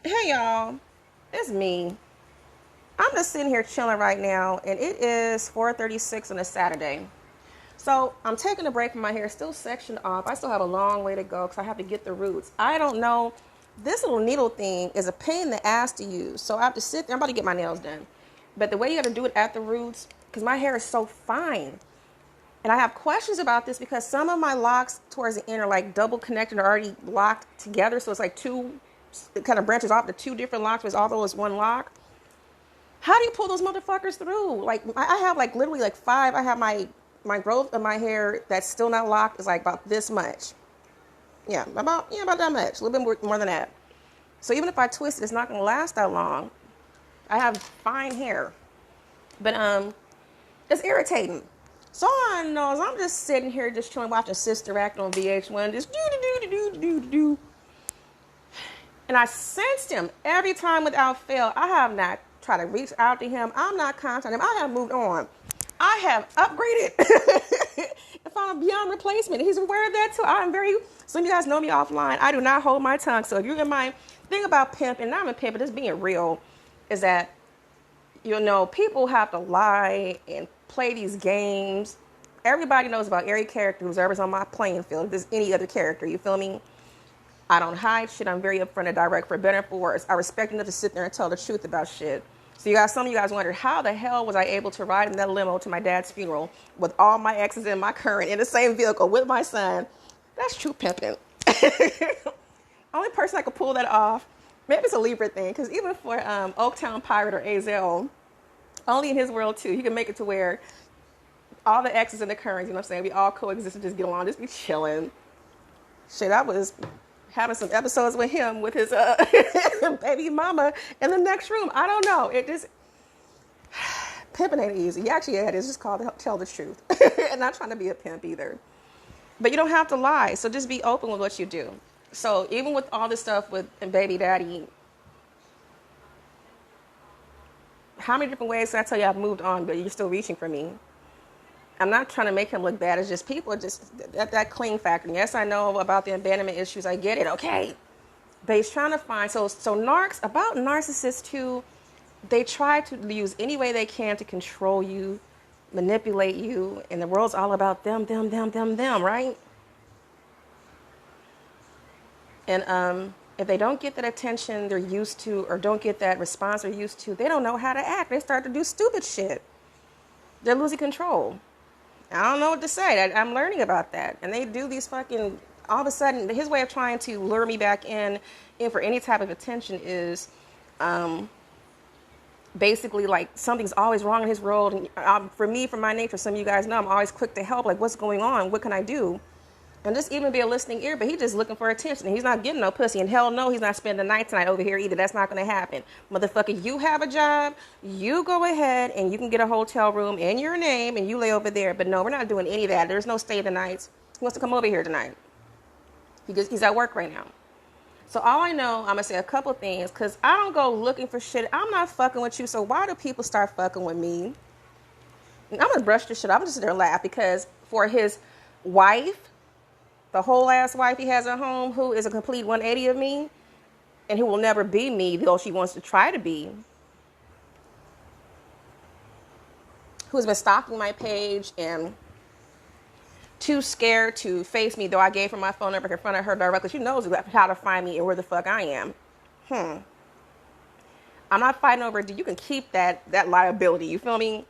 Hey y'all, it's me. I'm just sitting here chilling right now, and it is 4:36 on a Saturday. So I'm taking a break from my hair, still sectioned off. I still have a long way to go because I have to get the roots. I don't know. This little needle thing is a pain in the ass to use. So I have to sit there. I'm about to get my nails done. But the way you got to do it at the roots, because my hair is so fine. And I have questions about this because some of my locks towards the end are like double connected or already locked together. So it's like two, it kind of branches off to two different locks, but although it's one lock. How do you pull those motherfuckers through? Like I have like literally like five. I have my growth of my hair that's still not locked is like about this much. Yeah, about that much. A little bit more than that. So even if I twist it, it's not gonna last that long. I have fine hair, but it's irritating. So all I know is I'm just sitting here just chilling, watching Sister Act on VH1, just do. And I sensed him every time without fail. I have not tried to reach out to him. I'm not contacting him. I have moved on. I have upgraded and found a beyond replacement. He's aware of that too. Some of you guys know me offline. I do not hold my tongue. So if you're in my thing about pimping, and I'm a pimp, but just being real, is that, people have to lie and play these games. Everybody knows about every character who's ever on my playing field. If there's any other character, you feel me? I don't hide shit. I'm very upfront and direct, for better and for worse. I respect enough to sit there and tell the truth about shit. So some of you guys wondered, how the hell was I able to ride in that limo to my dad's funeral with all my exes and my current in the same vehicle with my son? That's true pimping. Only person I could pull that off, maybe it's a Libra thing, because even for Oaktown Pirate or Azel, only in his world too, he can make it to where all the exes and the currents, you know what I'm saying, we all coexist and just get along, just be chilling. Shit, I was having some episodes with him with his baby mama in the next room. I don't know. It just pimping ain't easy. Actually, it's just called to tell the truth. And not trying to be a pimp either. But you don't have to lie. So just be open with what you do. So even with all this stuff with baby daddy, how many different ways can I tell you I've moved on, but you're still reaching for me? I'm not trying to make him look bad. It's just people just that cling factor. And yes, I know about the abandonment issues. I get it. Okay. But he's trying to find, so about narcissists too, they try to use any way they can to control you, manipulate you, and the world's all about them, right? And if they don't get that attention they're used to, or don't get that response they're used to, they don't know how to act. They start to do stupid shit. They're losing control. I don't know what to say. I'm learning about that. And they do these fucking, all of a sudden, his way of trying to lure me back in for any type of attention is basically like something's always wrong in his world. And for me, from my nature, some of you guys know, I'm always quick to help. Like, what's going on? What can I do? And just even be a listening ear, but he's just looking for attention. And he's not getting no pussy. And hell no, he's not spending the night tonight over here either. That's not going to happen. Motherfucker, you have a job. You go ahead and you can get a hotel room in your name and you lay over there. But no, we're not doing any of that. There's no stay the nights. He wants to come over here tonight. He's at work right now. So all I know, I'm going to say a couple things, because I don't go looking for shit. I'm not fucking with you. So why do people start fucking with me? And I'm going to brush this shit. I'm just sit there and laugh, because for his wife, the whole ass wife he has at home, who is a complete 180 of me, and who will never be me, though she wants to try to be, who's been stalking my page and too scared to face me, though I gave her my phone number in front of her directly. She knows how to find me and where the fuck I am. I'm not fighting over it. You can keep that liability. You feel me?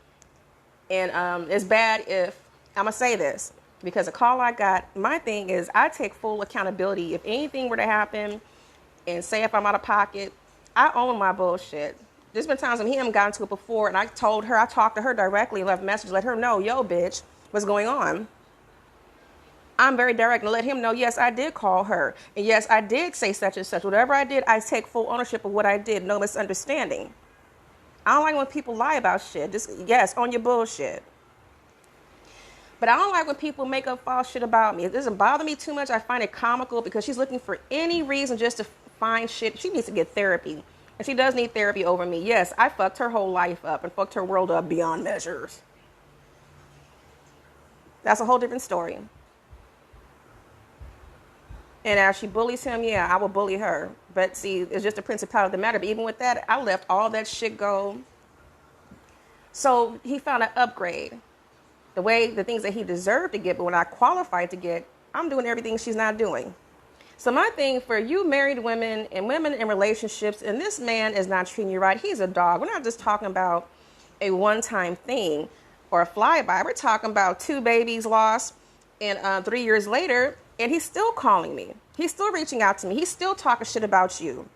And it's bad if, I'm going to say this, because the call I got, my thing is I take full accountability. If anything were to happen, and say if I'm out of pocket, I own my bullshit. There's been times when he haven't gotten to it before, and I talked to her directly, left a message, let her know, yo, bitch, what's going on? I'm very direct and let him know, yes, I did call her. And yes, I did say such and such. Whatever I did, I take full ownership of what I did. No misunderstanding. I don't like when people lie about shit. Just, yes, on your bullshit. But I don't like when people make up false shit about me. It doesn't bother me too much. I find it comical, because she's looking for any reason just to find shit. She needs to get therapy. And she does need therapy over me. Yes, I fucked her whole life up and fucked her world up beyond measures. That's a whole different story. And as she bullies him, yeah, I will bully her. But see, it's just the principality of the matter. But even with that, I let all that shit go. So he found an upgrade. The things that he deserved to get, but when I qualified to get, I'm doing everything she's not doing. So my thing for you married women and women in relationships, and this man is not treating you right, he's a dog. We're not just talking about a one-time thing or a flyby. We're talking about 2 babies lost and 3 years later, and he's still calling me. He's still reaching out to me. He's still talking shit about you.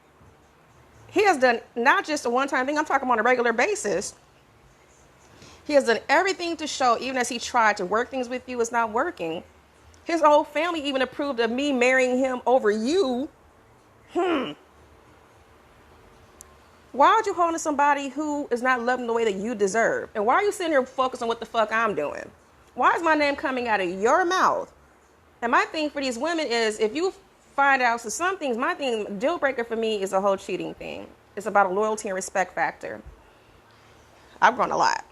He has done not just a one-time thing. I'm talking on a regular basis. He has done everything to show, even as he tried to work things with you, it's not working. His whole family even approved of me marrying him over you. Why would you hold on to somebody who is not loving the way that you deserve? And why are you sitting here focused on what the fuck I'm doing? Why is my name coming out of your mouth? And my thing for these women is, if you find out, so some things, my thing, deal breaker for me is a whole cheating thing. It's about a loyalty and respect factor. I've grown a lot.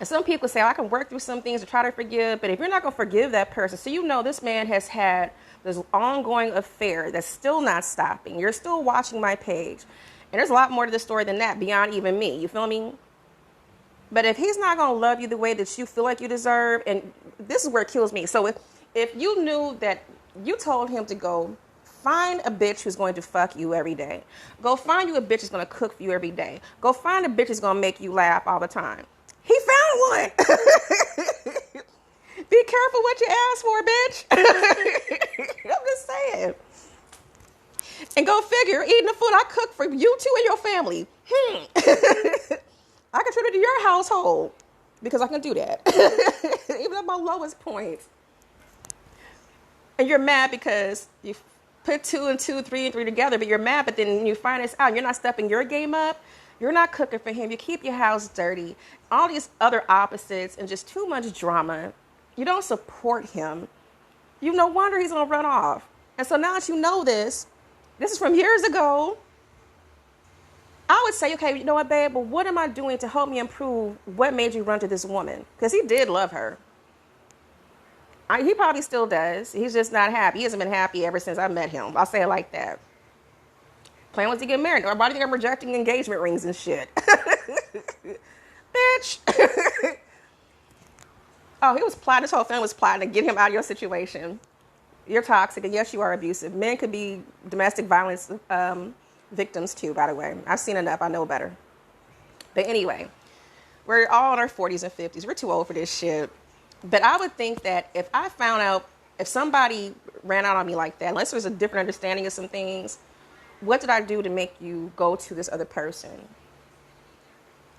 And some people say, I can work through some things to try to forgive. But if you're not going to forgive that person, so you know this man has had this ongoing affair that's still not stopping. You're still watching my page. And there's a lot more to the story than that, beyond even me. You feel me? But if he's not going to love you the way that you feel like you deserve, and this is where it kills me. So if you knew that you told him to go find a bitch who's going to fuck you every day. Go find you a bitch who's going to cook for you every day. Go find a bitch who's going to make you laugh all the time. He found one. Be careful what you ask for, bitch. I'm just saying. And go figure, eating the food I cook for you too and your family. I contribute to your household because I can do that. Even at my lowest point. And you're mad because you put 2 and 2, 3 and 3 together, but you're mad, but then you find this out. You're not stepping your game up. You're not cooking for him. You keep your house dirty. All these other opposites and just too much drama. You don't support him. No wonder he's going to run off. And so now that you know this is from years ago. I would say, okay, you know what, babe? But what am I doing to help me improve what made you run to this woman? Because he did love her. He probably still does. He's just not happy. He hasn't been happy ever since I met him. I'll say it like that. Plan was to get married. Everybody think I'm rejecting engagement rings and shit. Bitch. Oh, he was plotting. His whole family was plotting to get him out of your situation. You're toxic, and yes, you are abusive. Men could be domestic violence victims too, by the way. I've seen enough. I know better. But anyway, we're all in our 40s and 50s. We're too old for this shit. But I would think that if I found out, if somebody ran out on me like that, unless there's a different understanding of some things, what did I do to make you go to this other person?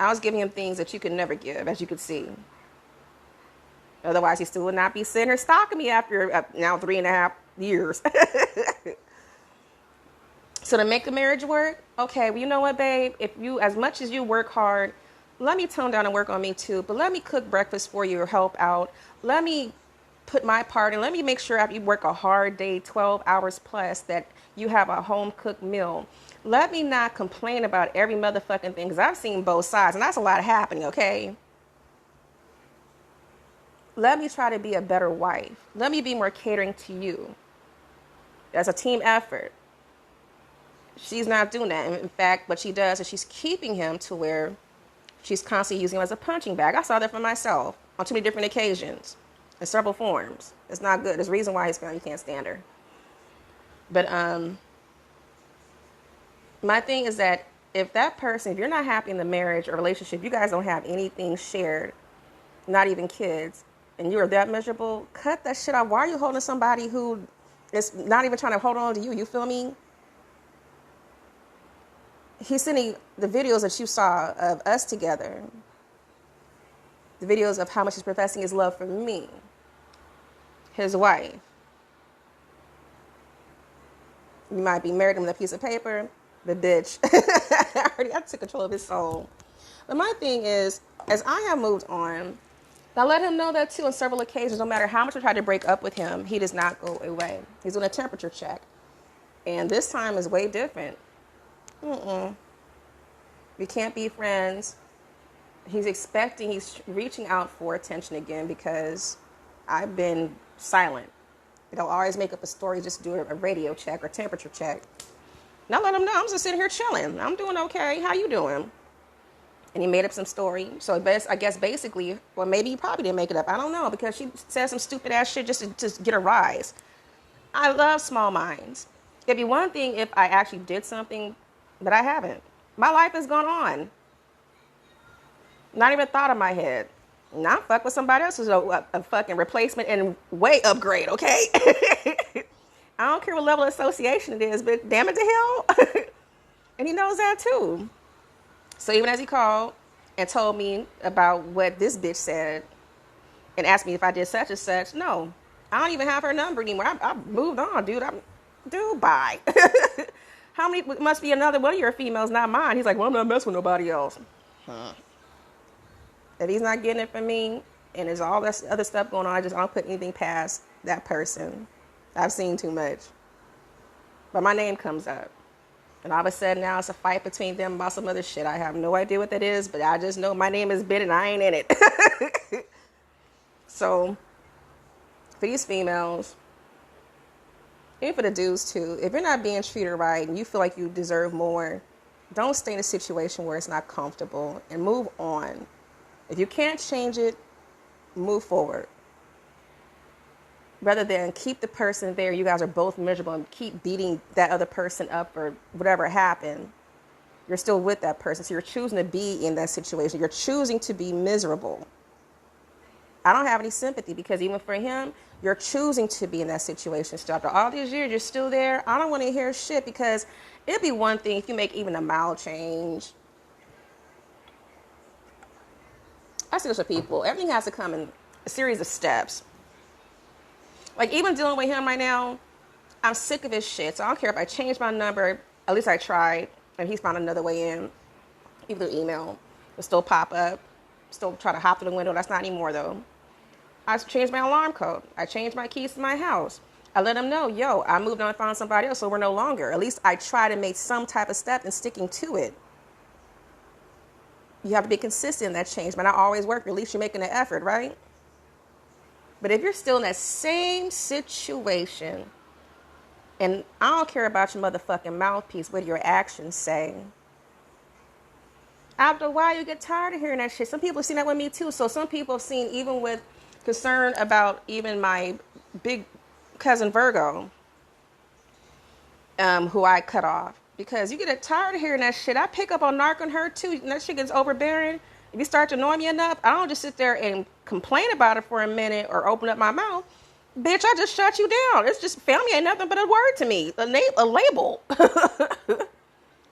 I was giving him things that you could never give, as you could see. Otherwise, he still would not be sitting here stalking me after now 3.5 years. So to make the marriage work, okay, well, you know what, babe? If you, as much as you work hard, let me tone down and work on me too. But let me cook breakfast for you or help out. Let me put my part in. Let me make sure after you work a hard day, 12 hours plus, that you have a home cooked meal. Let me not complain about every motherfucking thing, because I've seen both sides, and that's a lot happening, okay? Let me try to be a better wife. Let me be more catering to you. That's a team effort. She's not doing that. In fact, what she does is she's keeping him to where she's constantly using him as a punching bag. I saw that for myself on too many different occasions in several forms. It's not good. There's a reason why his family can't stand her. But my thing is that if that person, if you're not happy in the marriage or relationship, you guys don't have anything shared, not even kids, and you're that miserable, cut that shit off. Why are you holding somebody who is not even trying to hold on to you? You feel me? He's sending the videos that you saw of us together, the videos of how much he's professing his love for me, his wife. You might be married him with a piece of paper, but bitch, I took control of his soul. But my thing is, as I have moved on, I let him know that too on several occasions. No matter how much I tried to break up with him, he does not go away. He's doing a temperature check. And this time is way different. We can't be friends. He's reaching out for attention again because I've been silent. They'll always make up a story just to do a radio check or temperature check. And I let them know, I'm just sitting here chilling. I'm doing okay. How you doing? And he made up some story. So I guess basically, well, maybe he probably didn't make it up. I don't know, because she said some stupid ass shit just to get a rise. I love small minds. It'd be one thing if I actually did something, but I haven't. My life has gone on. Not even a thought in my head. Not fuck with somebody else is a fucking replacement and way upgrade, okay? I don't care what level of association it is, but damn it to hell. And he knows that too. So even as he called and told me about what this bitch said and asked me if I did such and such, no, I don't even have her number anymore. I moved on, dude. Dude, bye. How many, must be another one of your females, not mine. He's like, well, I'm not messing with nobody else. If he's not getting it from me and there's all this other stuff going on, I don't put anything past that person. I've seen too much. But my name comes up. And all of a sudden now it's a fight between them about some other shit. I have no idea what that is, but I just know my name is Ben and I ain't in it. So, for these females, even for the dudes too, if you're not being treated right and you feel like you deserve more, don't stay in a situation where it's not comfortable and move on. If you can't change it, move forward. Rather than keep the person there, you guys are both miserable, and keep beating that other person up or whatever happened. You're still with that person, so you're choosing to be in that situation. You're choosing to be miserable. I don't have any sympathy, because even for him, you're choosing to be in that situation. So after all these years, you're still there. I don't want to hear shit, because it'd be one thing if you make even a mild change. I see this with people. Everything has to come in a series of steps. Like, even dealing with him right now, I'm sick of his shit. So I don't care if I change my number. At least I tried. And he's found another way in. Even through email. It'll still pop up. Still try to hop through the window. That's not anymore, though. I changed my alarm code. I changed my keys to my house. I let him know, yo, I moved on and found somebody else, so we're no longer. At least I try to make some type of step and sticking to it. You have to be consistent in that change. But not always work. At least you're making an effort, right? But if you're still in that same situation, and I don't care about your motherfucking mouthpiece, what your actions say. After a while, you get tired of hearing that shit. Some people have seen that with me too. So some people have seen, even with concern about even my big cousin Virgo, who I cut off. Because you get tired of hearing that shit. I pick up on narking her too. And that shit gets overbearing. If you start to annoy me enough, I don't just sit there and complain about it for a minute or open up my mouth. Bitch, I just shut you down. It's just, family ain't nothing but a word to me. A label.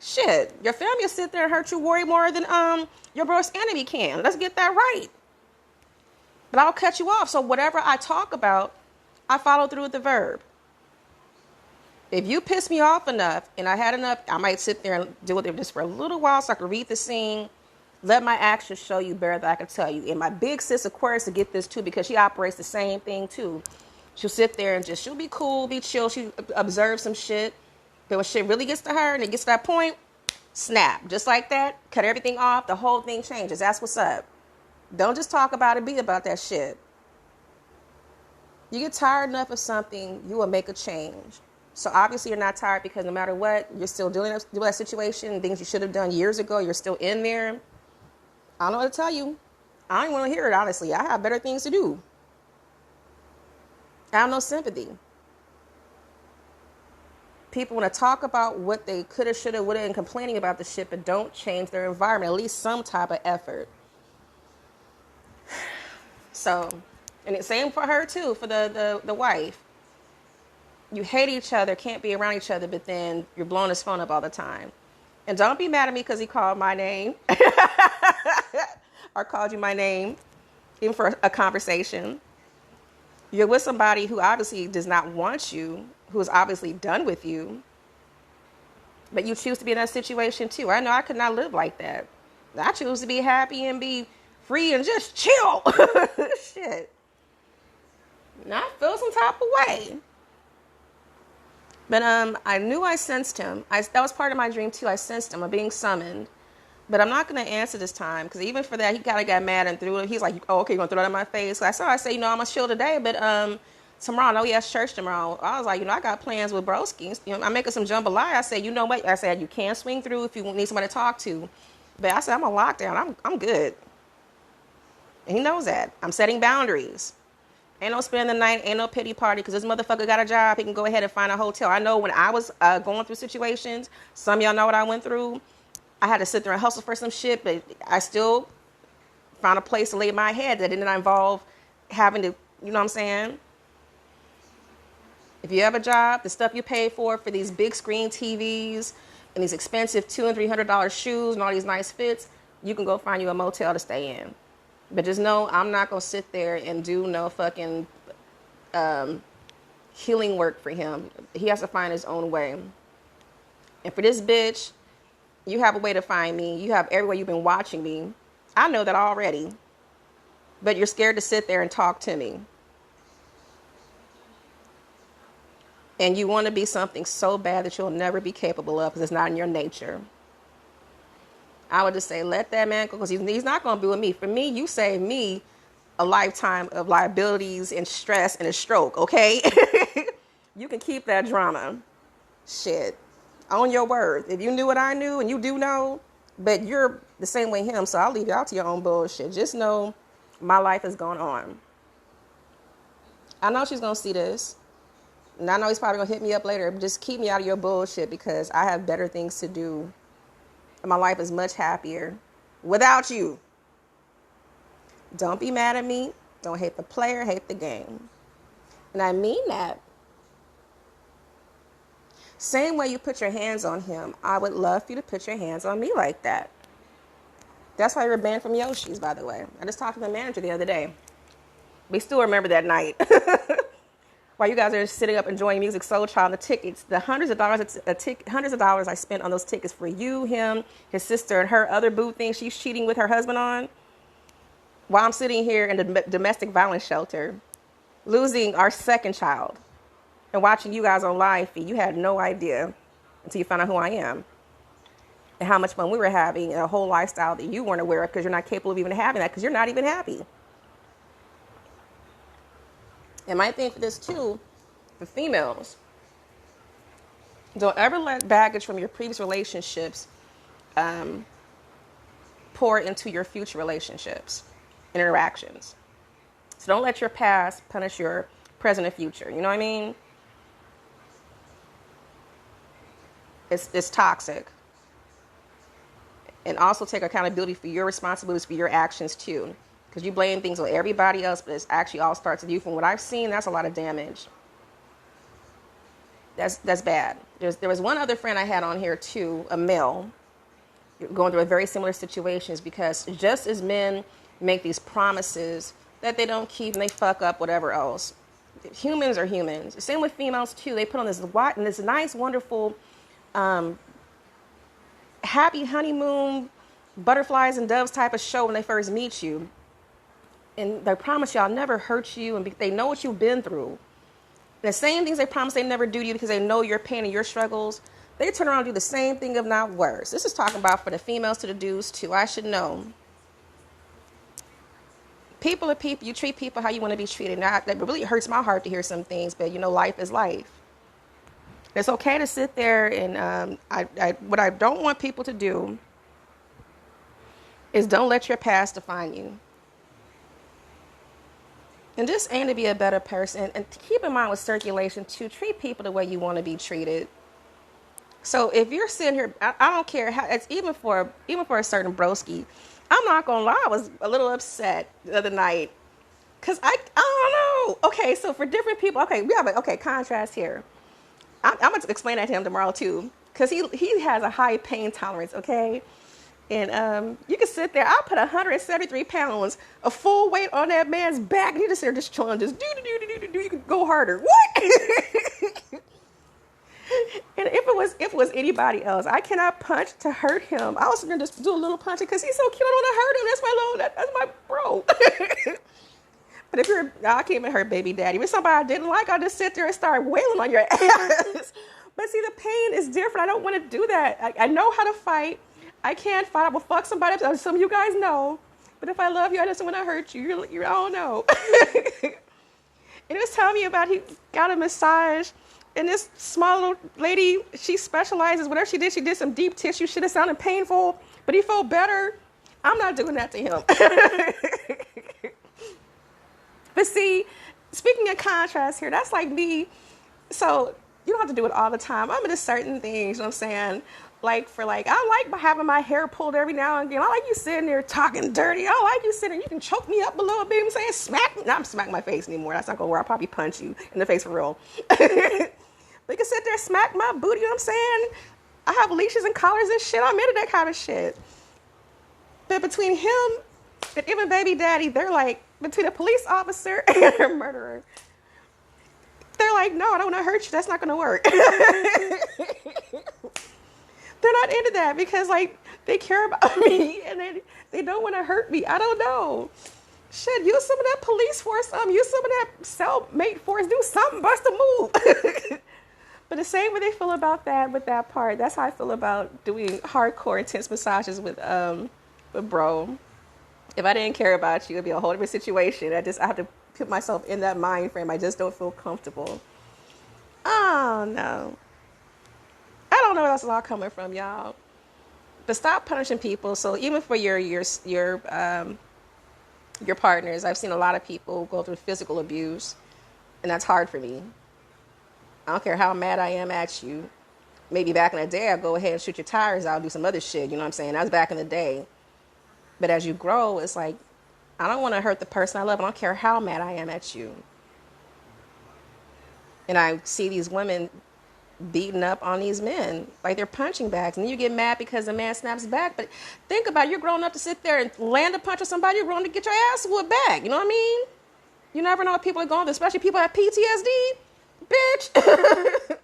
Shit. Your family will sit there and hurt you way more than your worst enemy can. Let's get that right. But I'll cut you off. So whatever I talk about, I follow through with the verb. If you piss me off enough and I had enough, I might sit there and deal with it just for a little while so I can read the scene. Let my actions show you better than I can tell you. And my big sis Aquarius to get this too, because she operates the same thing too. She'll sit there and she'll be cool, be chill. She observes some shit. But when shit really gets to her and it gets to that point, snap. Just like that, cut everything off. The whole thing changes. That's what's up. Don't just talk about it, be about that shit. You get tired enough of something, you will make a change. So obviously you're not tired, because no matter what, you're still dealing with that situation. Things you should have done years ago, you're still in there. I don't know what to tell you. I don't even want to hear it, honestly. I have better things to do. I have no sympathy. People want to talk about what they could have, should have, would have, and complaining about the shit, but don't change their environment. At least some type of effort. So, and it's same for her too, for the wife. You hate each other, can't be around each other, but then you're blowing his phone up all the time. And don't be mad at me because he called my name. Or called you my name, even for a conversation. You're with somebody who obviously does not want you, who is obviously done with you. But you choose to be in that situation too. I know I could not live like that. I choose to be happy and be free and just chill. Shit. And I feel some type of way. But I knew I sensed him. That was part of my dream too. I sensed him. I'm being summoned. But I'm not going to answer this time, because even for that, he kind of got mad and threw it. He's like, oh, okay, you're going to throw that in my face. So I said, I'm going to chill today. But tomorrow. No, he has church tomorrow. I was like, I got plans with broskis. I'm making some jambalaya. I said, you know what? I said, you can swing through if you need somebody to talk to. But I said, I'm on lockdown. I'm good. And he knows that. I'm setting boundaries. Ain't no spending the night. Ain't no pity party because this motherfucker got a job. He can go ahead and find a hotel. I know when I was going through situations, some of y'all know what I went through. I had to sit there and hustle for some shit, but I still found a place to lay my head that didn't involve having to, you know what I'm saying? If you have a job, the stuff you pay for these big screen TVs and these expensive $200 and $300 shoes and all these nice fits, you can go find you a motel to stay in. But just know I'm not going to sit there and do no fucking healing work for him. He has to find his own way. And for this bitch, you have a way to find me. You have everywhere you've been watching me. I know that already. But you're scared to sit there and talk to me. And you want to be something so bad that you'll never be capable of because it's not in your nature. I would just say, let that man go because he's not going to be with me. For me, you saved me a lifetime of liabilities and stress and a stroke, okay? You can keep that drama. Shit. On your word. If you knew what I knew, and you do know, but you're the same way him, so I'll leave y'all to your own bullshit. Just know my life is going on. I know she's going to see this. And I know he's probably going to hit me up later. But just keep me out of your bullshit because I have better things to do. And my life is much happier without you. Don't be mad at me. Don't hate the player, hate the game. And I mean that. Same way you put your hands on him, I would love for you to put your hands on me like that. That's why you were banned from Yoshi's, by the way. I just talked to the manager the other day. We still remember that night. While you guys are sitting up enjoying Music Soul Child and the tickets, the hundreds of dollars I spent on those tickets for you, him, his sister, and her other boo thing she's cheating with her husband on, while I'm sitting here in the domestic violence shelter, losing our second child, and watching you guys on live feed. You had no idea until you found out who I am and how much fun we were having and a whole lifestyle that you weren't aware of because you're not capable of even having that because you're not even happy. And my thing for this too, for females, don't ever let baggage from your previous relationships pour into your future relationships and interactions. So don't let your past punish your present and future. You know what I mean? It's toxic. And also take accountability for your responsibilities for your actions too. Because you blame things on everybody else, but it actually all starts with you. From what I've seen, that's a lot of damage. That's bad. There was one other friend I had on here too, a male, going through a very similar situations because just as men make these promises that they don't keep and they fuck up whatever else, humans are humans. Same with females too. They put on this nice, wonderful, happy honeymoon, butterflies and doves type of show when they first meet you. And they promise y'all never hurt you and they know what you've been through. And the same things they promise they never do to you because they know your pain and your struggles, they turn around and do the same thing, if not worse. This is talking about for the females to the dudes too. I should know. People are people. You treat people how you want to be treated. Now, that really hurts my heart to hear some things, but life is life. It's okay to sit there and what I don't want people to do is don't let your past define you. And just aim to be a better person. And keep in mind with circulation, to treat people the way you want to be treated. So if you're sitting here, I don't care how, it's even for a certain broski. I'm not going to lie, I was a little upset the other night. Because I don't know. Okay, so for different people, okay, we have a contrast here. I'm going to explain that to him tomorrow too. Because he has a high pain tolerance, okay? And you can sit there. I put 173 pounds of full weight on that man's back. And he just there just chilling, just do. You can go harder. What? And if it was anybody else, I cannot punch to hurt him. I was gonna just do a little punching because he's so cute. I don't want to hurt him. That's my bro. But if I can't even hurt baby daddy. If somebody I didn't like, I'll just sit there and start wailing on your ass. But see, the pain is different. I don't want to do that. I know how to fight. I can't fight. I will fuck somebody up. Some of you guys know. But if I love you, I just want to hurt you. I don't know. And he was telling me about he got a massage. And this small little lady, she specializes, whatever she did some deep tissue shit. It sounded painful, but he felt better. I'm not doing that to him. But see, speaking of contrast here, that's like me. So you don't have to do it all the time. I'm into certain things, you know what I'm saying? I like having my hair pulled every now and again. I like you sitting there talking dirty. I like you sitting, you can choke me up a little bit. I'm saying smack me. Not I'm smacking my face anymore. That's not going to work. I'll probably punch you in the face for real. But you can sit there, smack my booty, you know what I'm saying? I have leashes and collars and shit. I'm into that kind of shit. But between him and even baby daddy, they're like, between a police officer and a murderer, they're like, no, I don't want to hurt you. That's not going to work. They're not into that because, like, they care about me and they don't want to hurt me. I don't know. Shit, use some of that police force. Use some of that cellmate force. Do something. Bust a move. But the same way they feel about that with that part, that's how I feel about doing hardcore, intense massages with bro. If I didn't care about you, it'd be a whole different situation. I have to put myself in that mind frame. I just don't feel comfortable. Oh, no. I don't know where that's all coming from, y'all. But stop punishing people. So even for your partners, I've seen a lot of people go through physical abuse, and that's hard for me. I don't care how mad I am at you. Maybe back in the day, I'll go ahead and shoot your tires out, do some other shit. You know what I'm saying? That was back in the day. But as you grow, it's like, I don't want to hurt the person I love. I don't care how mad I am at you. And I see these women beating up on these men like they're punching bags. And you get mad because the man snaps back. But think about it. You're grown up to sit there and land a punch on somebody. You're grown to get your ass whooped back. You know what I mean? You never know what people are going through, especially people have PTSD. Bitch.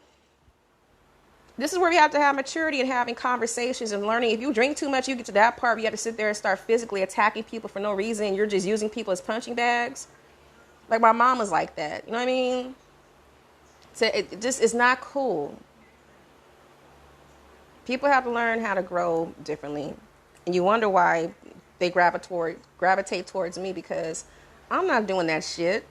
This is where we have to have maturity and having conversations and learning. If you drink too much, you get to that part where you have to sit there and start physically attacking people for no reason. You're just using people as punching bags. Like my mom was like that. You know what I mean? So it just is not cool. People have to learn how to grow differently. And you wonder why they gravitate towards me, because I'm not doing that shit.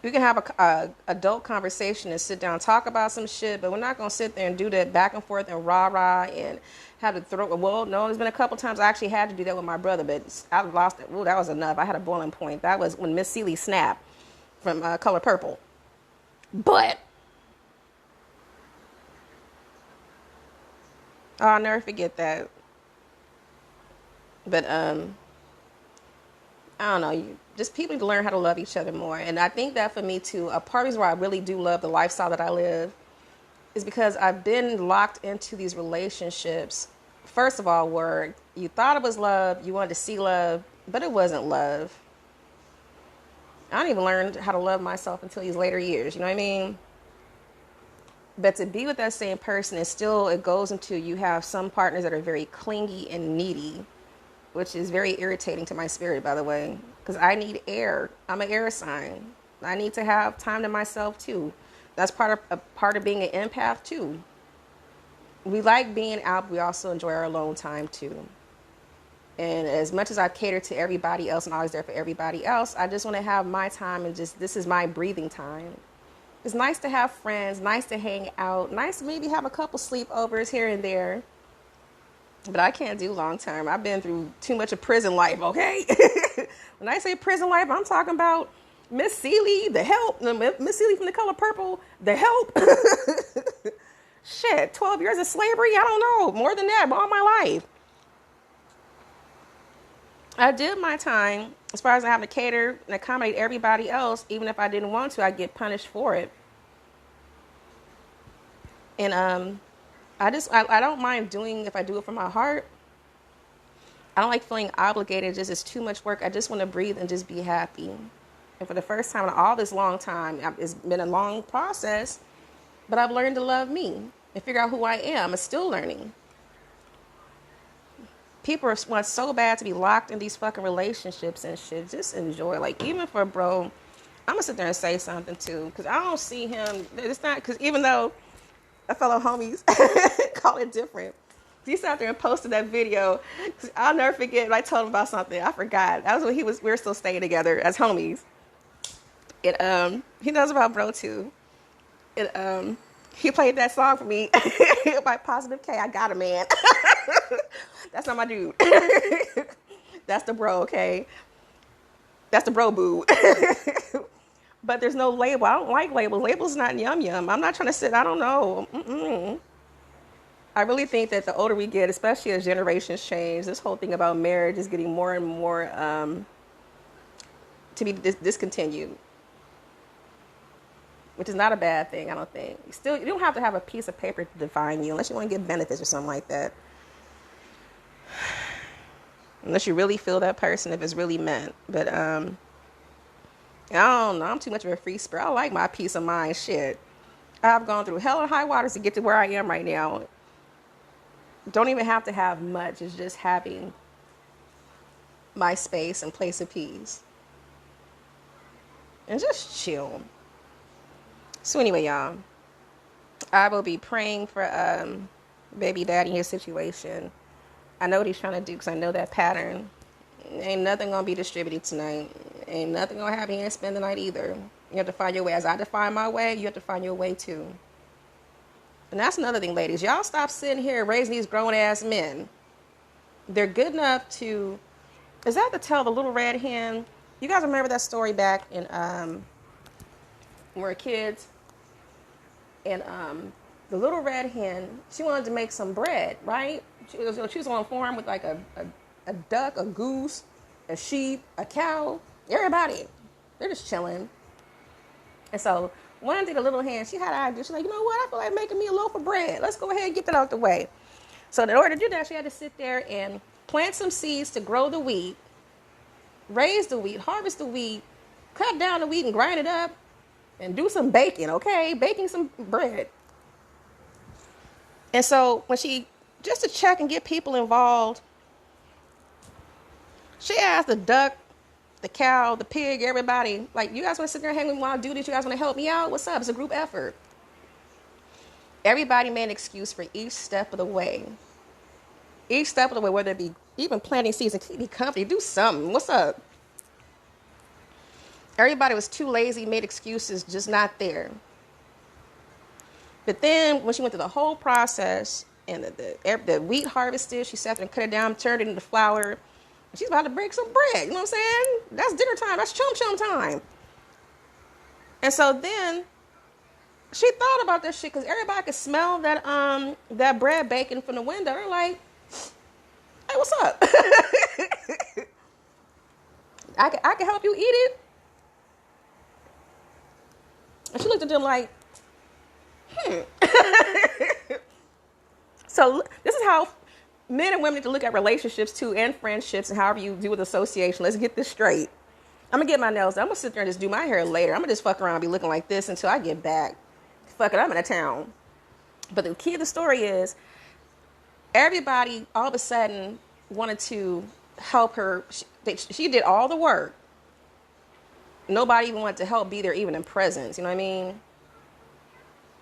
We can have a adult conversation and sit down and talk about some shit, but we're not going to sit there and do that back and forth and rah-rah and have to throw. Well, no, there's been a couple times I actually had to do that with my brother, but I lost it. Ooh, that was enough. I had a boiling point. That was when Miss Seeley snapped from Color Purple. But I'll never forget that. But I don't know. Just people need to learn how to love each other more. And I think that for me too, a part of where I really do love the lifestyle that I live is because I've been locked into these relationships. First of all, where you thought it was love, you wanted to see love, but it wasn't love. I didn't even learn how to love myself until these later years. You know what I mean? But to be with that same person, it goes into, you have some partners that are very clingy and needy, which is very irritating to my spirit, by the way, because I need air. I'm an air sign. I need to have time to myself too. That's part of being an empath too. We like being out, but we also enjoy our alone time too. And as much as I cater to everybody else and always there for everybody else, I just want to have my time and this is my breathing time. It's nice to have friends, nice to hang out, nice to maybe have a couple sleepovers here and there. But I can't do long term. I've been through too much of prison life, okay? When I say prison life, I'm talking about Miss Seeley, The Help. Miss Seeley from The Color Purple, The Help. Shit, 12 years of slavery? I don't know. More than that, all my life. I did my time. As far as I have to cater and accommodate everybody else, even if I didn't want to, I get punished for it. And I don't mind doing, if I do it from my heart. I don't like feeling obligated. It's too much work. I just want to breathe and just be happy. And for the first time in all this long time, it's been a long process, but I've learned to love me and figure out who I am. I'm still learning. People want so bad to be locked in these fucking relationships and shit. Just enjoy. Like, even for bro, I'm going to sit there and say something too, because I don't see him. It's not, because even though a fellow homies call it different, He sat there and posted that video. I'll never forget. I told him about something. I forgot. That was when we were still staying together as homies. He knows about bro too. He played that song for me by Positive K. I got a man. That's not my dude. That's the bro, okay? That's the bro boo. But there's no label. I don't like labels. Labels not yum yum. I'm not trying to sit. I don't know. I really think that the older we get, especially as generations change, this whole thing about marriage is getting more and more to be discontinued, which is not a bad thing. I don't think. You don't have to have a piece of paper to define you unless you want to get benefits or something like that. Unless you really feel that person, if it's really meant. But I don't know. I'm too much of a free spirit. I like my peace of mind. Shit, I've gone through hell and high waters to get to where I am right now. Don't even have to have much. It's just having my space and place of peace. And just chill. So anyway, y'all, I will be praying for baby daddy in his situation. I know what he's trying to do because I know that pattern. Ain't nothing going to be distributed tonight. Ain't nothing going to happen. He ain't spend the night either. You have to find your way. As I define my way, you have to find your way too. And that's another thing, ladies. Y'all stop sitting here raising these grown-ass men. They're good enough to... Is that to tell the little red hen? You guys remember that story back in... when we were kids? And the little red hen, she wanted to make some bread, right? She was on a farm with like a duck, a goose, a sheep, a cow. Everybody. They're just chilling. And so... one day the little hen, she had an idea. She's like, you know what? I feel like making me a loaf of bread. Let's go ahead and get that out the way. So in order to do that, she had to sit there and plant some seeds to grow the wheat, raise the wheat, harvest the wheat, cut down the wheat and grind it up, and do some baking, okay? Baking some bread. And so when just to check and get people involved, she asked the duck, the cow, the pig, everybody, like, you guys want to sit there and hang with me while I do this? You guys want to help me out? What's up? It's a group effort. Everybody made an excuse for each step of the way. Each step of the way, whether it be even planting seeds and keep me company, do something. What's up? Everybody was too lazy, made excuses, just not there. But then when she went through the whole process and the wheat harvested, she sat there and cut it down, turned it into flour. She's about to break some bread. You know what I'm saying? That's dinner time. That's chum time. And so then she thought about this shit because everybody could smell that bread baking from the window. They're like, hey, what's up? I can help you eat it. And she looked at them like, So this is how men and women need to look at relationships too, and friendships, and however you do with association. Let's get this straight. I'm going to get my nails done. I'm going to sit there and just do my hair later. I'm going to just fuck around and be looking like this until I get back. Fuck it, I'm in a town. But the key of the story is everybody all of a sudden wanted to help her. She did all the work. Nobody even wanted to help be there, even in presence. You know what I mean?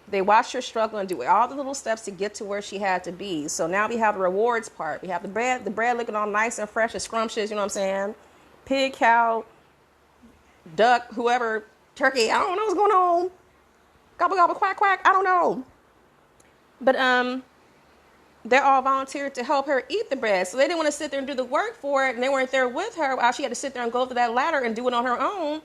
They watched her struggle and do all the little steps to get to where she had to be. So now we have the rewards part. We have the bread looking all nice and fresh and scrumptious, you know what I'm saying? Pig, cow, duck, whoever, turkey, I don't know what's going on. Gobble, gobble, quack, quack, I don't know. But they all volunteered to help her eat the bread. So they didn't want to sit there and do the work for it, and they weren't there with her while she had to sit there and go through that ladder and do it on her own.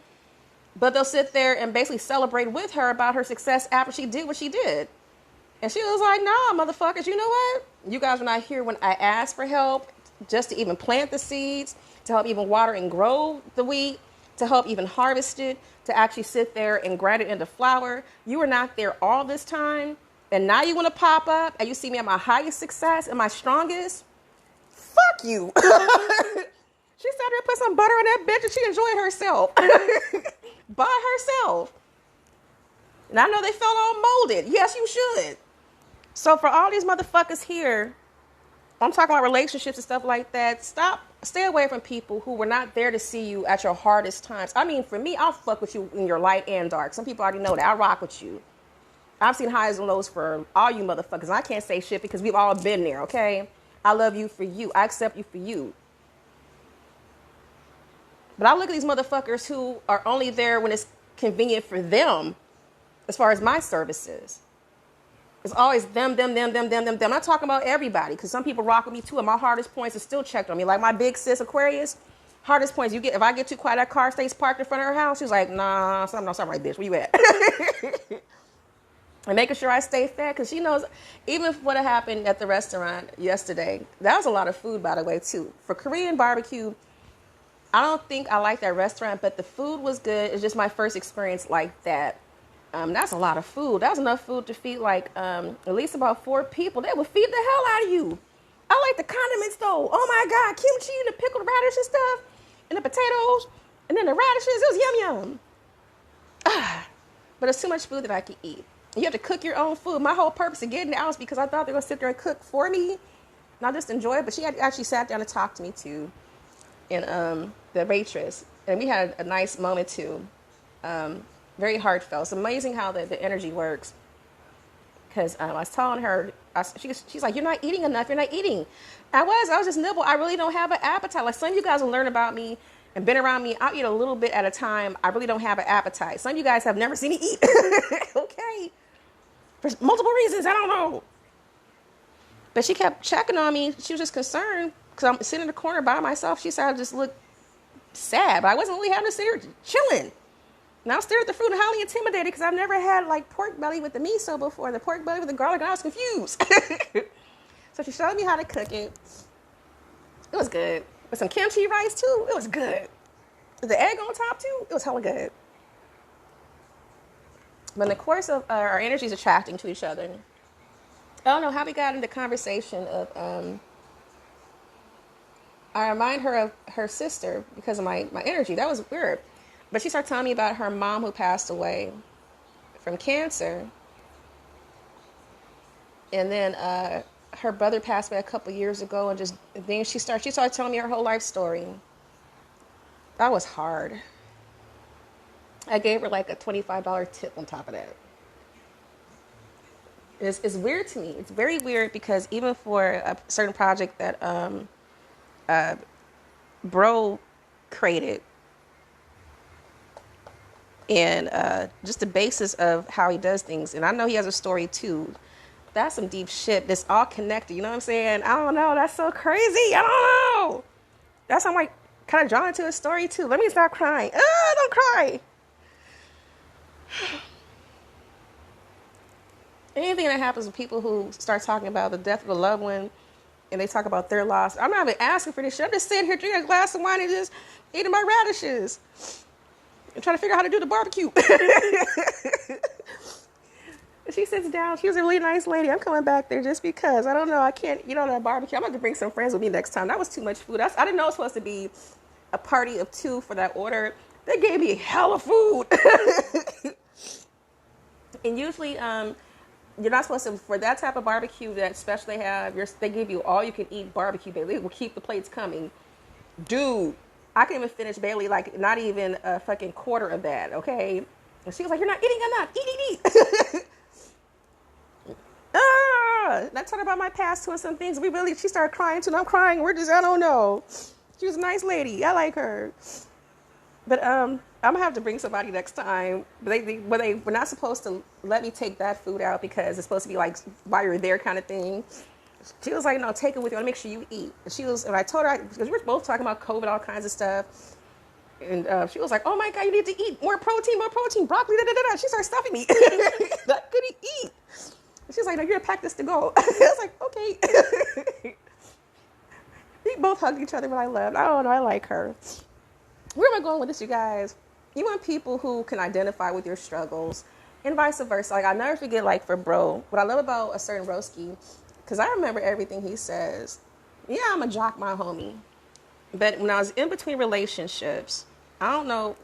But they'll sit there and basically celebrate with her about her success after she did what she did. And she was like, nah, motherfuckers, you know what? You guys were not here when I asked for help, just to even plant the seeds, to help even water and grow the wheat, to help even harvest it, to actually sit there and grind it into flour. You were not there all this time. And now you want to pop up and you see me at my highest success and my strongest? Fuck you. She sat there and put some butter on that bitch and she enjoyed herself. By herself. And I know they felt all molded. Yes, you should. So for all these motherfuckers here, I'm talking about relationships and stuff like that. Stay away from people who were not there to see you at your hardest times. I mean, for me, I'll fuck with you in your light and dark. Some people already know that. I rock with you. I've seen highs and lows for all you motherfuckers. I can't say shit because we've all been there, okay? I love you for you. I accept you for you. But I look at these motherfuckers who are only there when it's convenient for them as far as my services. It's always them. I'm not talking about everybody because some people rock with me too, and my hardest points are still checked on me. Like my big sis Aquarius, hardest points you get, if I get too quiet, that car stays parked in front of her house. She's like, nah, something right, bitch. Where you at? And making sure I stay fed because she knows, even if what happened at the restaurant yesterday, that was a lot of food, by the way, too. For Korean barbecue, I don't think I like that restaurant, but the food was good. It's just my first experience like that. That's a lot of food. That was enough food to feed like at least about 4 people. They would feed the hell out of you. I like the condiments though. Oh my God, kimchi and the pickled radish and stuff, and the potatoes, and then the radishes. It was yum. But it's too much food that I could eat. You have to cook your own food. My whole purpose of getting out was because I thought they were going to sit there and cook for me, and I just enjoy it. But she had actually sat down and talked to me too, and the waitress, and we had a nice moment too. Very heartfelt. It's amazing how the energy works. Because I was telling her, she's like, you're not eating enough. You're not eating. I was just nibble. I really don't have an appetite. Like some of you guys will learn about me and been around me. I'll eat a little bit at a time. I really don't have an appetite. Some of you guys have never seen me eat. Okay. For multiple reasons. I don't know. But she kept checking on me. She was just concerned because I'm sitting in the corner by myself. She said I just looked sad. But I wasn't really having to sit here chilling. And I was staring at the fruit and highly intimidated because I've never had like pork belly with the miso before, the pork belly with the garlic, and I was confused. So she showed me how to cook it. It was good. With some kimchi rice too, it was good. With the egg on top too, it was hella good. But in the course of our energies attracting to each other, I don't know how we got into conversation of, I remind her of her sister because of my energy. That was weird. But she started telling me about her mom who passed away from cancer. And then her brother passed away a couple years ago. And then she started telling me her whole life story. That was hard. I gave her like a $25 tip on top of that. It's weird to me. It's very weird because even for a certain project that Bro created, and just the basis of how he does things. And I know he has a story too. That's some deep shit. That's all connected. You know what I'm saying? I don't know. That's so crazy. I don't know. That's how I'm like kind of drawn into his story too. Let me stop crying. Don't cry. Anything that happens with people who start talking about the death of a loved one and they talk about their loss, I'm not even asking for this shit. I'm just sitting here drinking a glass of wine and just eating my radishes. I'm trying to figure out how to do the barbecue. She sits down. She was a really nice lady. I'm coming back there just because. I don't know. I can't eat on that barbecue. I'm going to bring some friends with me next time. That was too much food. I didn't know it was supposed to be a party of 2 for that order. They gave me hella food. And usually, you're not supposed to, for that type of barbecue, that special they have, they give you all you can eat barbecue. They will keep the plates coming. Dude. I couldn't even finish barely, like, not even a fucking quarter of that, okay? And she was like, you're not eating enough. Eat. And I told her about my past too and some things. She started crying too, and I'm crying. I don't know. She was a nice lady. I like her. But I'm going to have to bring somebody next time. But they were not supposed to let me take that food out because it's supposed to be like while you're there kind of thing. She was like, no, take it with you. I want to make sure you eat. And I told her, because we were both talking about COVID, all kinds of stuff. And she was like, oh my God, you need to eat more protein, broccoli, da. She started stuffing me. I couldn't eat. And she was like, no, you're going to pack this to go. I was like, okay. We both hugged each other when I left. I don't know, I like her. Where am I going with this, you guys? You want people who can identify with your struggles and vice versa. Like, I'll never forget, like, for Bro, what I love about a certain broski, because I remember everything he says. Yeah, I'm a jock, my homie. But when I was in between relationships, I don't know,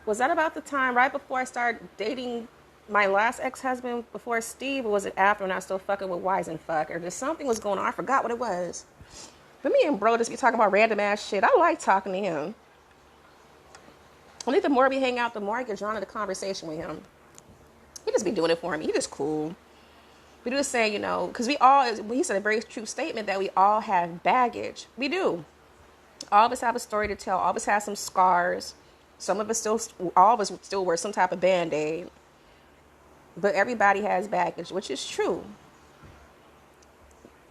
was that about the time right before I started dating my last ex-husband before Steve, or was it after when I was still fucking with Wise and Fuck? Or just something was going on. I forgot what it was. But me and Bro just be talking about random ass shit. I like talking to him. I think the more we hang out, the more I get drawn to the conversation with him. He just be doing it for me. He just cool. We do the same, you know, because we all, he said a very true statement that we all have baggage. We do. All of us have a story to tell. All of us have some scars. Some of us still, all of us still wear some type of Band-Aid. But everybody has baggage, which is true.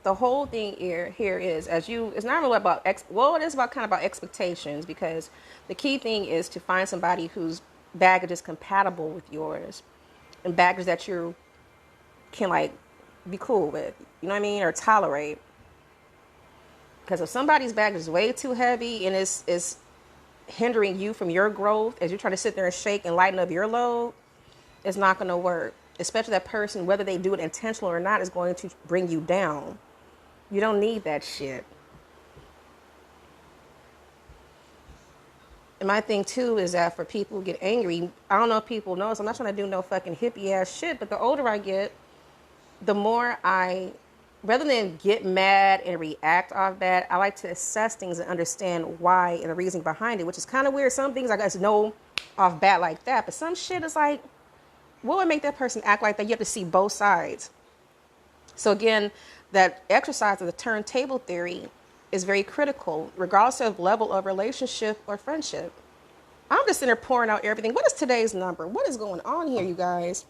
The whole thing here is, it's not really about, it is about kind of about expectations, because the key thing is to find somebody whose baggage is compatible with yours, and baggage that you can, like, be cool with, you know what I mean, or tolerate. Because if somebody's baggage is way too heavy and is hindering you from your growth as you're trying to sit there and shake and lighten up your load, it's not going to work. Especially that person, whether they do it intentional or not, is going to bring you down. You don't need that shit. And my thing too is that for people who get angry, I don't know if people know this, I'm not trying to do no fucking hippie ass shit, but the older I get, the more rather than get mad and react off that, I like to assess things and understand why and the reason behind it, which is kind of weird. Some things I guess know off bat like that, but some shit is like, what would make that person act like that? You have to see both sides. So again, that exercise of the turntable theory is very critical, regardless of level of relationship or friendship. I'm just sitting there pouring out everything. What is today's number? What is going on here, you guys?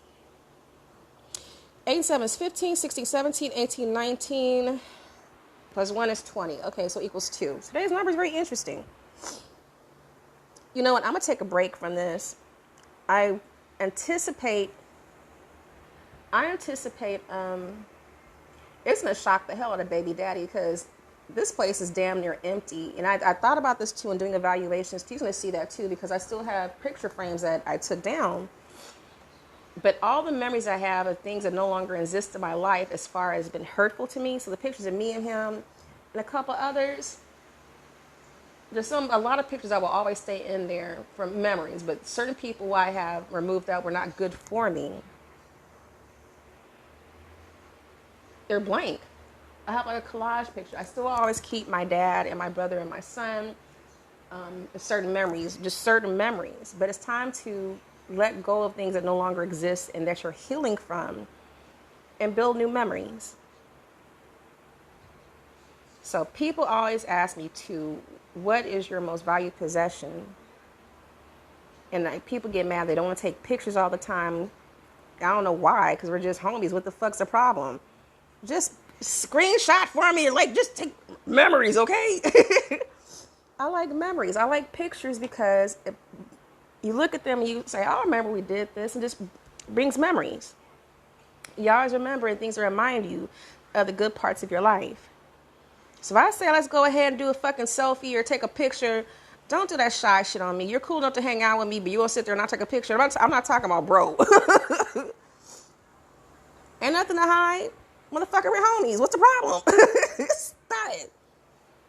8 and 7 is 15, 16, 17, 18, 19, plus 1 is 20. Okay, so equals 2. Today's number is very interesting. You know what? I'm going to take a break from this. I anticipate it's going to shock the hell out of baby daddy, because this place is damn near empty. And I thought about this too in doing evaluations. He's going to see that too, because I still have picture frames that I took down. But all the memories I have of things that no longer exist in my life as far as been hurtful to me. So the pictures of me and him and a couple others, there's a lot of pictures that will always stay in there from memories. But certain people I have removed that were not good for me, they're blank. I have like a collage picture. I still always keep my dad and my brother and my son, certain memories, just certain memories. But it's time to let go of things that no longer exist and that you're healing from, and build new memories. So people always ask me what is your most valued possession? And like, people get mad. They don't want to take pictures all the time. I don't know why, because we're just homies. What the fuck's the problem? Just screenshot for me, like, just take memories, okay? I like memories. I like pictures because you look at them and you say, oh, I remember we did this, and just brings memories. You always remember, and things that remind you of the good parts of your life. So if I say, let's go ahead and do a fucking selfie or take a picture, don't do that shy shit on me. You're cool enough to hang out with me, but you won't sit there and not take a picture. I'm not talking about bro. Ain't nothing to hide. Motherfucker, we're homies. What's the problem? Stop it.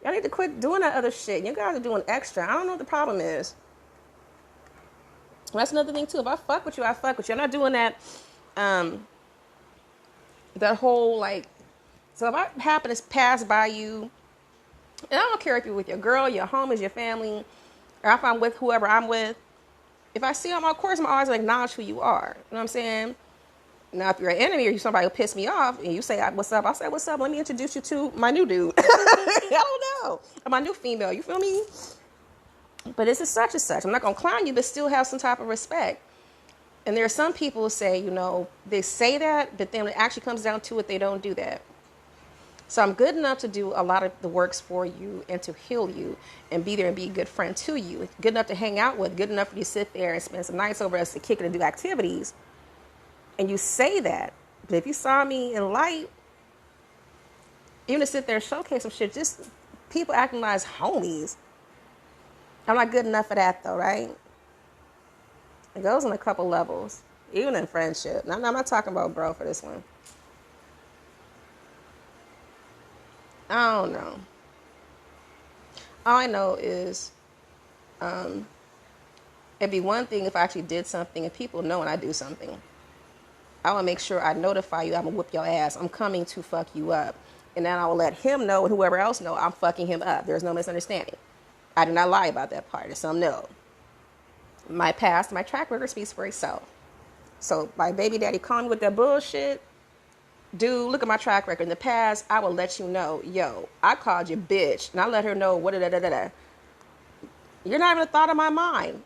Y'all need to quit doing that other shit. You guys are doing extra. I don't know what the problem is. That's another thing too. If I fuck with you, I fuck with you. I'm not doing that. That whole like. So if I happen to pass by you, and I don't care if you're with your girl, your homies, your family, or if I'm with whoever I'm with. If I see them, of course, I'm always gonna acknowledge who you are. You know what I'm saying? Now, if you're an enemy or somebody who pissed me off and you say, what's up? I'll say, what's up? Let me introduce you to my new dude. I don't know. Or my new female. You feel me? But this is such and such. I'm not going to clown you, but still have some type of respect. And there are some people who say, you know, they say that, but then when it actually comes down to it, they don't do that. So I'm good enough to do a lot of the works for you and to heal you and be there and be a good friend to you. Good enough to hang out with. Good enough for you to sit there and spend some nights over us to kick it and do activities. And you say that, but if you saw me in light, even to sit there and showcase some shit, just people acting like homies. I'm not good enough for that though, right? It goes on a couple levels, even in friendship. I'm not talking about bro for this one. I don't know. All I know is it'd be one thing if I actually did something and people know when I do something. I want to make sure I notify you I'm going to whoop your ass. I'm coming to fuck you up. And then I will let him know and whoever else know I'm fucking him up. There's no misunderstanding. I do not lie about that part. It's some no. My past, my track record speaks for itself. So my baby daddy calling me with that bullshit. Dude, look at my track record. In the past, I will let you know, yo, I called you bitch. And I let her know what da da da da. You're not even a thought of my mind.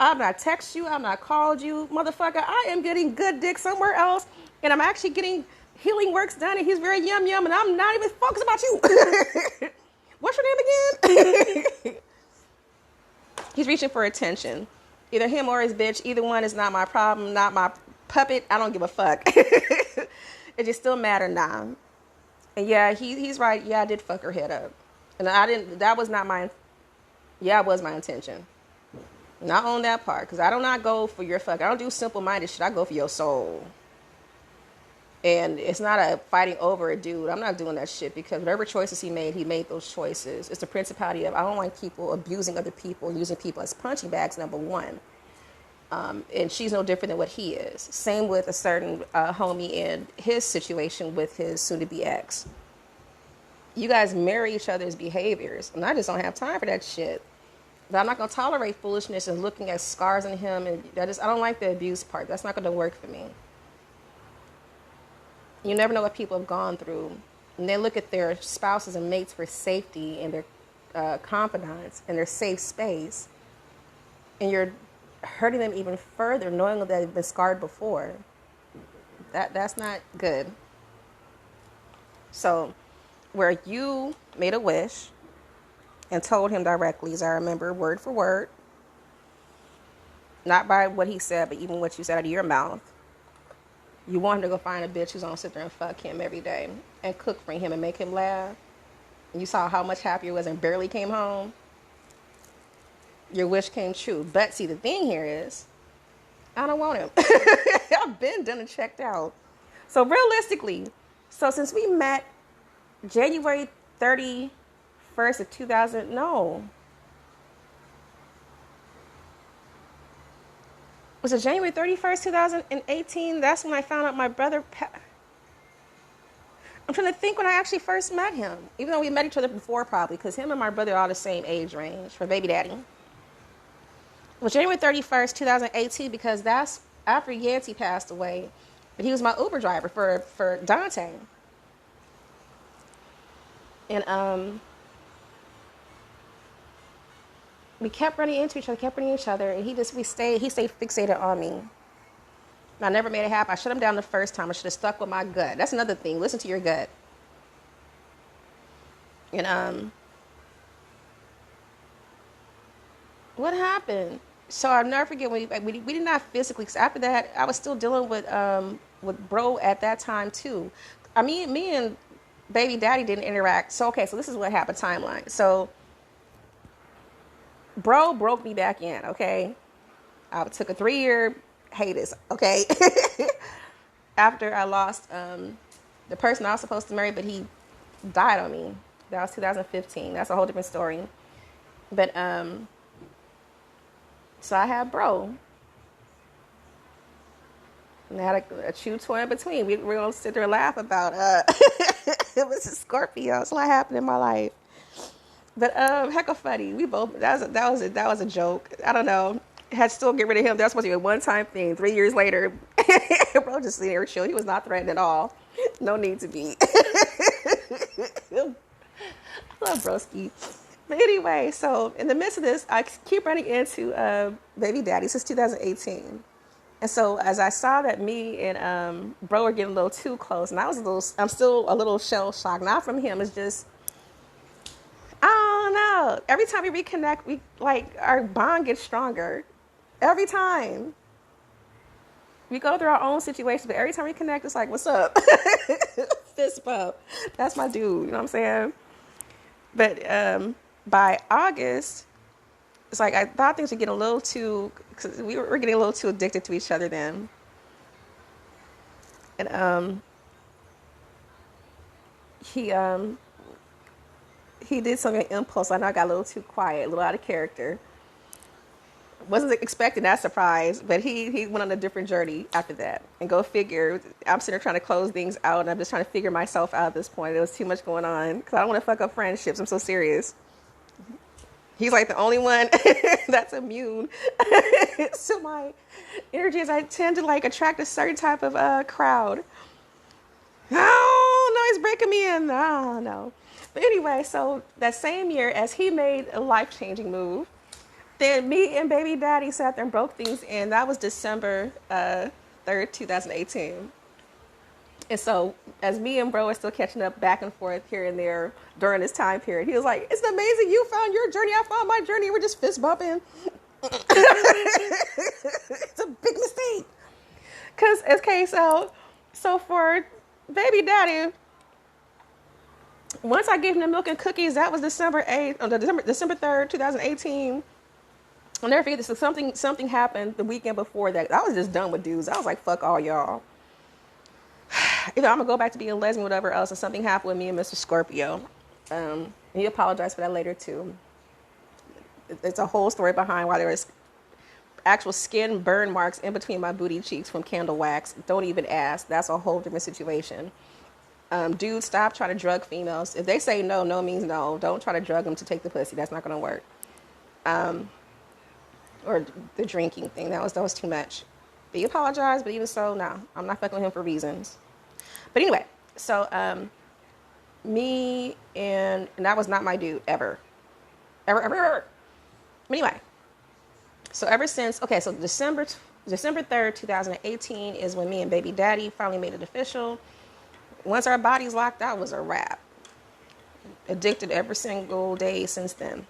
I've not texted you. I've not called you. Motherfucker, I am getting good dick somewhere else. And I'm actually getting healing works done. And he's very yum yum. And I'm not even focused about you. What's your name again? He's reaching for attention. Either him or his bitch. Either one is not my problem. Not my puppet. I don't give a fuck. It just still matter now. And yeah, he's right. Yeah, I did fuck her head up. And I didn't, that was not my, yeah, it was my intention. Not on that part, because I do not go for your fuck. I don't do simple-minded shit. I go for your soul. And it's not a fighting over a dude. I'm not doing that shit, because whatever choices he made those choices. It's the principality of, I don't like people abusing other people and using people as punching bags, number one. And she's no different than what he is. Same with a certain homie in his situation with his soon-to-be ex. You guys mirror each other's behaviors, and I just don't have time for that shit. But I'm not going to tolerate foolishness and looking at scars in him, and I don't like the abuse part. That's not going to work for me. You never know what people have gone through, and they look at their spouses and mates for safety and their confidants and their safe space, and you're hurting them even further, knowing that they've been scarred before. That's not good. So, where you made a wish and told him directly, as I remember, word for word, not by what he said, but even what you said out of your mouth. You want him to go find a bitch who's gonna sit there and fuck him every day and cook for him and make him laugh. And you saw how much happier he was and barely came home. Your wish came true. But see, the thing here is, I don't want him. I've been done and checked out. So realistically, since we met January 31st of 2000, no. Was it January 31st, 2018? That's when I found out my brother. I'm trying to think when I actually first met him. Even though we met each other before, probably, because him and my brother are all the same age range for baby daddy. It was January 31st, 2018, because that's after Yancey passed away. But he was my Uber driver for Dante. And we kept running into each other, and he stayed fixated on me. And I never made it happen. I shut him down the first time. I should have stuck with my gut. That's another thing. Listen to your gut. And what happened? So I'll never forget we did not physically. Cause after that, I was still dealing with bro at that time too. I mean, me and baby daddy didn't interact. So okay, so this is what happened. Timeline. So bro broke me back in. Okay, I took a 3-year hiatus. Okay, after I lost the person I was supposed to marry, but he died on me. That was 2015. That's a whole different story. But so I had bro. And I had a true toy in between. We're going to sit there and laugh about it was a Scorpio. That's what happened in my life. But heck of funny. We both that was a joke. I don't know. Had to still get rid of him. That was supposed to be a one-time thing. 3 years later, bro just sitting there chill. He was not threatened at all. No need to be. I love broski. But anyway, so in the midst of this, I keep running into baby daddy since 2018. And so as I saw that me and bro were getting a little too close, and I'm still a little shell shocked. Not from him, it's just, I don't know. Every time we reconnect, our bond gets stronger. Every time. We go through our own situations, but every time we connect, it's like, what's up? Fist bump. That's my dude, you know what I'm saying? But by August, it's like I thought things were getting a little too, because we were getting a little too addicted to each other then. And he did something impulse. I know I got a little too quiet, a little out of character. Wasn't expecting that surprise, but he went on a different journey after that. And go figure, I'm sitting there trying to close things out, and I'm just trying to figure myself out at this point. There was too much going on, because I don't want to fuck up friendships. I'm so serious. He's like the only one that's immune to my energy, as I tend to like attract a certain type of crowd. Oh, no, he's breaking me in. Oh, no. But anyway, so that same year, as he made a life-changing move, then me and baby daddy sat there and broke things in. That was December 3rd, 2018. And so as me and bro are still catching up back and forth here and there during this time period, he was like, it's amazing you found your journey. I found my journey. We're just fist bumping. It's a big mistake. Because, okay, so for baby daddy, once I gave him the milk and cookies, that was December 8th, December 3rd, 2018. I'll never forget this. Something happened the weekend before that. I was just done with dudes. I was like, fuck all y'all. Either I'm going to go back to being lesbian, whatever else, and something happened with me and Mr. Scorpio. And he apologized for that later, too. It's a whole story behind why there was actual skin burn marks in between my booty cheeks from candle wax. Don't even ask. That's a whole different situation. Dudes, stop trying to drug females. If they say no, no means no. Don't try to drug them to take the pussy. That's not going to work. Or the drinking thing. That was too much. But he apologized, but even so, no. I'm not fucking with him for reasons. But anyway, so me and that was not my dude, ever. Ever. But anyway, so ever since, okay, so December 3rd, 2018 is when me and baby daddy finally made it official. Once our bodies locked out, it was a wrap. Addicted every single day since then.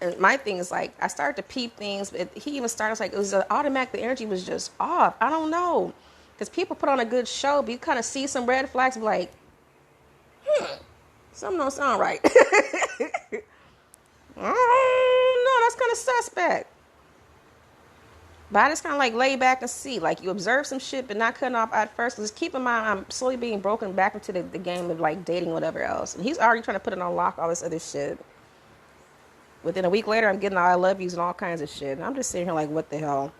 And my thing is like, I started to peep things, but he even started like, it was automatic, the energy was just off. I don't know. Because people put on a good show, but you kind of see some red flags, be like, something don't sound right. No, that's kind of suspect. But I just kind of like lay back and see. Like, you observe some shit, but not cutting off at first. Because keep in mind, I'm slowly being broken back into the game of like dating, whatever else. And he's already trying to put it on lock, all this other shit. Within a week later, I'm getting all I love yous and all kinds of shit. And I'm just sitting here like, what the hell?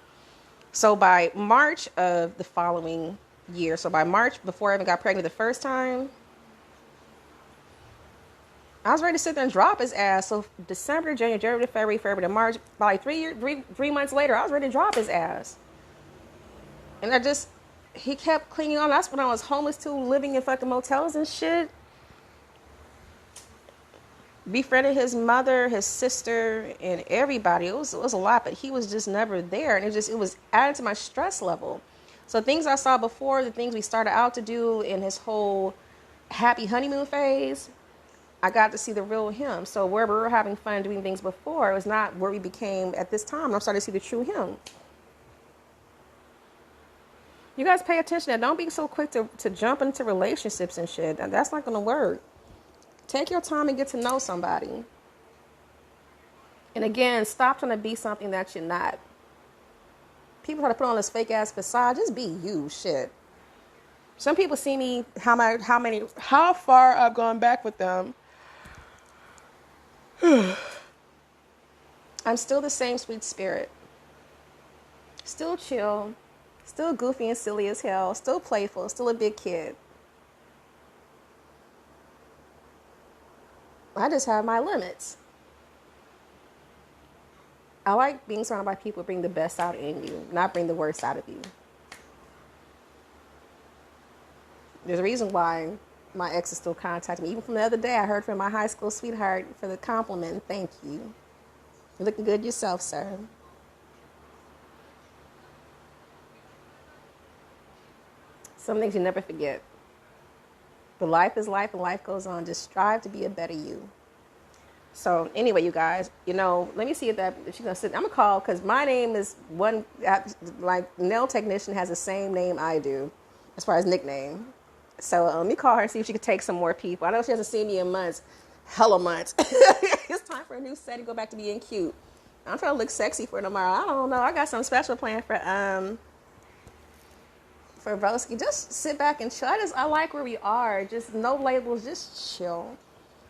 So by March of the following year, so by March, before I even got pregnant the first time, I was ready to sit there and drop his ass. So December, January, February to March, by like 3 months later, I was ready to drop his ass. And he kept clinging on. That's when I was homeless too, living in fucking motels and shit. Befriended his mother, his sister, and everybody. It was a lot, but he was just never there. And it was added to my stress level. So things I saw before, the things we started out to do in his whole happy honeymoon phase, I got to see the real him. So where we were having fun doing things before, it was not where we became at this time. I'm starting to see the true him. You guys pay attention and don't be so quick to jump into relationships and shit. That's not going to work. Take your time and get to know somebody. And again, stop trying to be something that you're not. People try to put on this fake ass facade. Just be you, shit. Some people see me, how far I've gone back with them. I'm still the same sweet spirit. Still chill. Still goofy and silly as hell. Still playful. Still a big kid. I just have my limits. I like being surrounded by people who bring the best out in you, not bring the worst out of you. There's a reason why my ex is still contacting me. Even from the other day, I heard from my high school sweetheart for the compliment. Thank you. You're looking good yourself, sir. Some things you never forget. But life is life and life goes on. Just strive to be a better you. So anyway, you guys, let me see if she's going to sit. I'm going to call because my name is like nail technician has the same name I do as far as nickname. So let me call her and see if she could take some more people. I know she hasn't seen me in months. Hella months. It's time for a new set and go back to being cute. I'm trying to look sexy for tomorrow. I don't know. I got something special planned for Broski. Just sit back and chill. I like where we are. Just no labels. Just chill.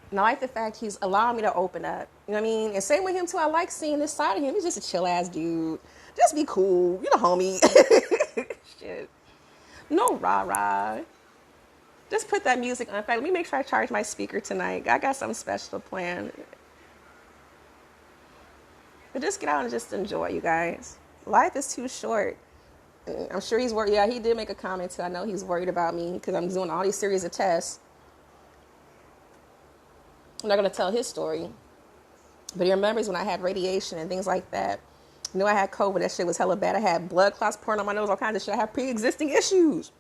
And I like the fact he's allowing me to open up. You know what I mean? And same with him too. I like seeing this side of him. He's just a chill ass dude. Just be cool. You know, homie. Shit. No rah-rah. Just put that music on. In fact, let me make sure I charge my speaker tonight. I got something special planned. But just get out and just enjoy, you guys. Life is too short. I'm sure he's worried. Yeah, he did make a comment too. I know he's worried about me because I'm doing all these series of tests. I'm not going to tell his story. But he remembers when I had radiation and things like that. You know, I had COVID. That shit was hella bad. I had blood clots pouring on my nose, all kinds of shit. I have pre-existing issues.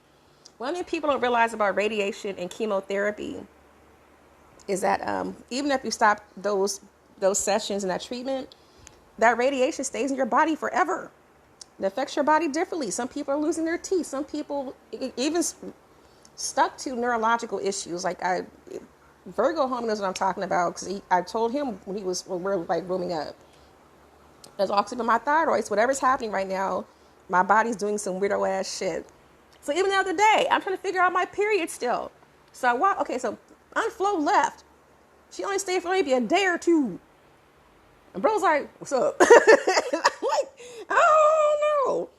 One thing people don't realize about radiation and chemotherapy is that even if you stop those sessions and that treatment, that radiation stays in your body forever. It affects your body differently. Some people are losing their teeth. Some people even stuck to neurological issues. Like Virgo homie knows what I'm talking about because I told him when we were like rooming up. There's also been my thyroid. So whatever's happening right now, my body's doing some weirdo ass shit. So even the other day, I'm trying to figure out my period still. So so Unflow left. She only stayed for maybe a day or two. And bro's like, what's up? I'm like, I don't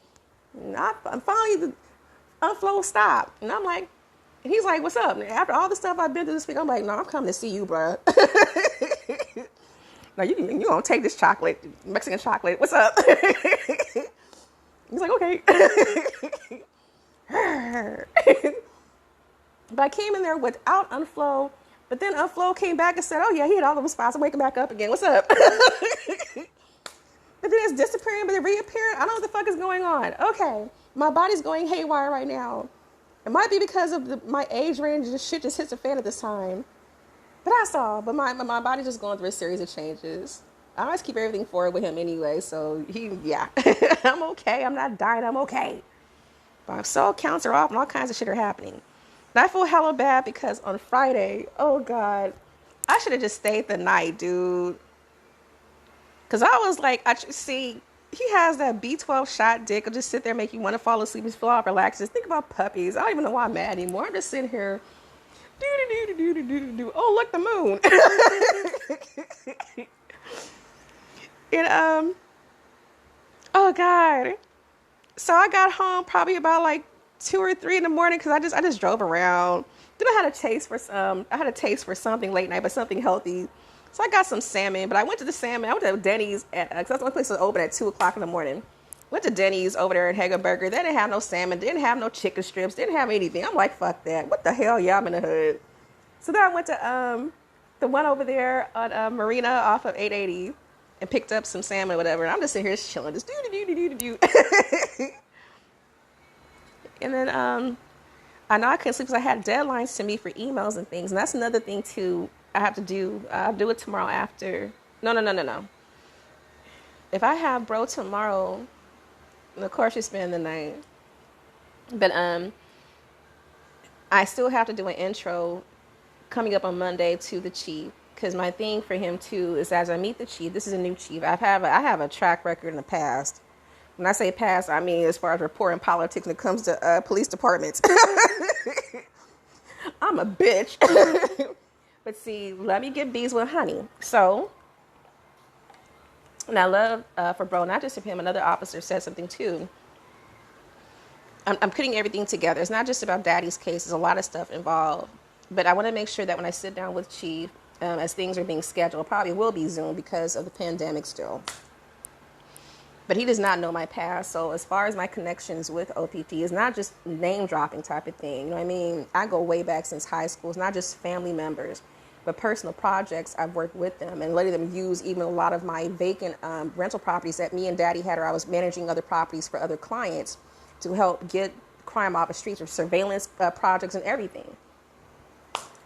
know. I'm finally, the Unflow stopped. And I'm like, and he's like, what's up? And after all the stuff I've been through this week, I'm like, no, I'm coming to see you, bro. Now, you don't take this chocolate, Mexican chocolate. What's up? He's like, okay. But I came in there without Unflow. But then Unflow came back and said, oh, yeah, he had all the response. I'm waking back up again. What's up? But then it's disappearing, but then reappearing. I don't know what the fuck is going on. Okay, my body's going haywire right now. It might be because of my age range. This shit just hits the fan at this time. But that's all. But my body's just going through a series of changes. I always keep everything forward with him anyway. So I'm okay. I'm not dying. I'm okay. But my soul counts are off and all kinds of shit are happening. And I feel hella bad because on Friday, oh God, I should have just stayed the night, dude. Because I was like, he has that B12 shot dick. It'll just sit there and make you want to fall asleep. Just feel all relaxed. Just think about puppies. I don't even know why I'm mad anymore. I'm just sitting here. Oh, look, the moon. And, oh God. So I got home probably about like 2 or 3 in the morning because I just drove around. Then I had a taste for something late night, but something healthy. So I got some salmon, but I went to the salmon. I went to Denny's because that's the only place that was open at 2 o'clock in the morning. Went to Denny's over there in Hagenberger. They didn't have no salmon. They didn't have no chicken strips. They didn't have anything. I'm like, fuck that. What the hell? Yeah, I'm in the hood. So then I went to the one over there on Marina off of 880 and picked up some salmon or whatever. And I'm just sitting here just chilling. Just do. And then I know I couldn't sleep because I had deadlines to meet for emails and things. And that's another thing, too, I have to do. I'll do it tomorrow after. No. If I have bro tomorrow, of course you spend the night. But I still have to do an intro coming up on Monday to the chief. Because my thing for him, too, is as I meet the chief, this is a new chief. I have a track record in the past. When I say past, I mean as far as reporting politics when it comes to police departments. I'm a bitch. But see, let me get bees with honey. So, and I love for bro, not just of him, another officer said something too. I'm putting everything together. It's not just about daddy's case. There's a lot of stuff involved. But I want to make sure that when I sit down with chief, as things are being scheduled, probably will be Zoom because of the pandemic still. But he does not know my past. So as far as my connections with OPT, it's not just name dropping type of thing. You know what I mean? I go way back since high school. It's not just family members, but personal projects. I've worked with them and letting them use even a lot of my vacant rental properties that me and daddy had, or I was managing other properties for other clients to help get crime off the streets or surveillance projects and everything.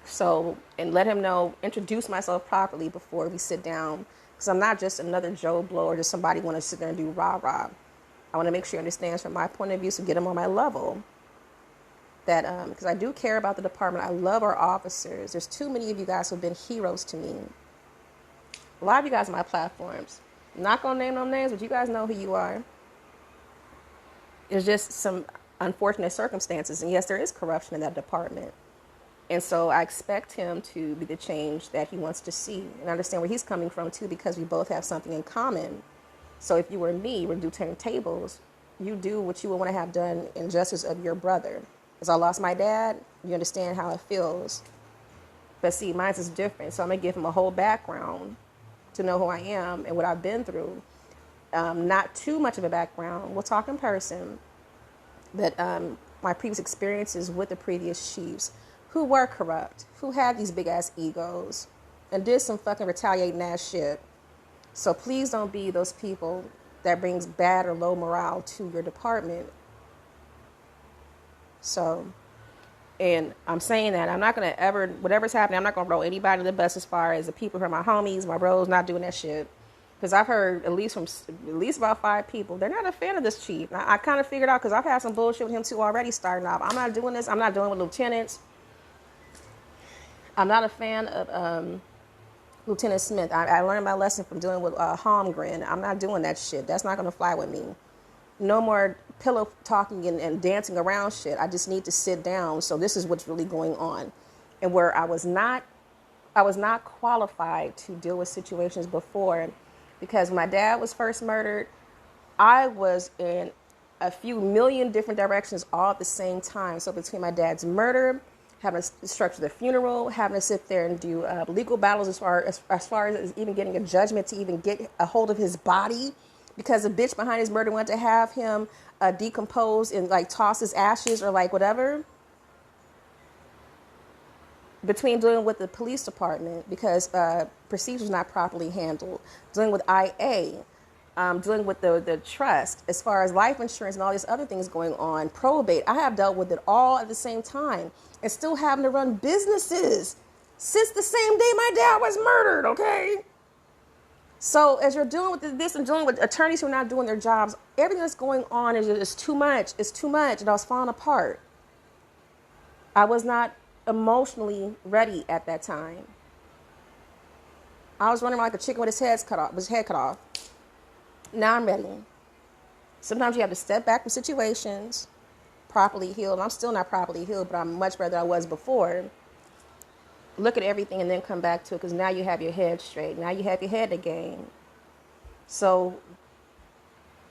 So, and let him know, introduce myself properly before we sit down. Because I'm not just another Joe Blow or just somebody want to sit there and do rah-rah. I want to make sure he understands from my point of view, so get him on my level. That, because I do care about the department. I love our officers. There's too many of you guys who have been heroes to me. A lot of you guys on my platforms. I'm not going to name no names, but you guys know who you are. There's just some unfortunate circumstances. And yes, there is corruption in that department. And so I expect him to be the change that he wants to see and understand where he's coming from, too, because we both have something in common. So if you were me, we're do turn tables. You do what you would want to have done in justice of your brother. As I lost my dad, you understand how it feels. But see, mine is different. So I'm going to give him a whole background to know who I am and what I've been through. not too much of a background. We'll talk in person. But my previous experiences with the previous chiefs who were corrupt, who had these big ass egos and did some fucking retaliating ass shit. So please don't be those people that brings bad or low morale to your department. So, and I'm saying that I'm not going to ever, whatever's happening, I'm not going to roll anybody to the bus as far as the people who are my homies, my bros, not doing that shit. Because I've heard at least about 5 people, they're not a fan of this chief. I kind of figured out, because I've had some bullshit with him too already starting off. I'm not doing this. I'm not doing it with lieutenants. I'm not a fan of Lieutenant Smith. I learned my lesson from dealing with Holmgren. I'm not doing that shit. That's not going to fly with me. No more pillow talking and dancing around shit. I just need to sit down. So this is what's really going on. And where I was not qualified to deal with situations before, because when my dad was first murdered, I was in a few million different directions all at the same time. So between my dad's murder, having to structure the funeral, having to sit there and do legal battles as far as even getting a judgment to even get a hold of his body, because the bitch behind his murder wanted to have him decompose and like toss his ashes or like whatever. Between dealing with the police department because procedures not properly handled, dealing with IA, dealing with the trust as far as life insurance and all these other things going on, probate. I have dealt with it all at the same time and still having to run businesses since the same day my dad was murdered, okay? So as you're dealing with this and dealing with attorneys who are not doing their jobs, everything that's going on is too much. It's too much. And I was falling apart. I was not emotionally ready at that time. I was running around like a chicken with his head cut off. Now I'm ready. Sometimes you have to step back from situations, properly healed. I'm still not properly healed, but I'm much better than I was before. Look at everything and then come back to it, because now you have your head straight. Now you have your head in the game. So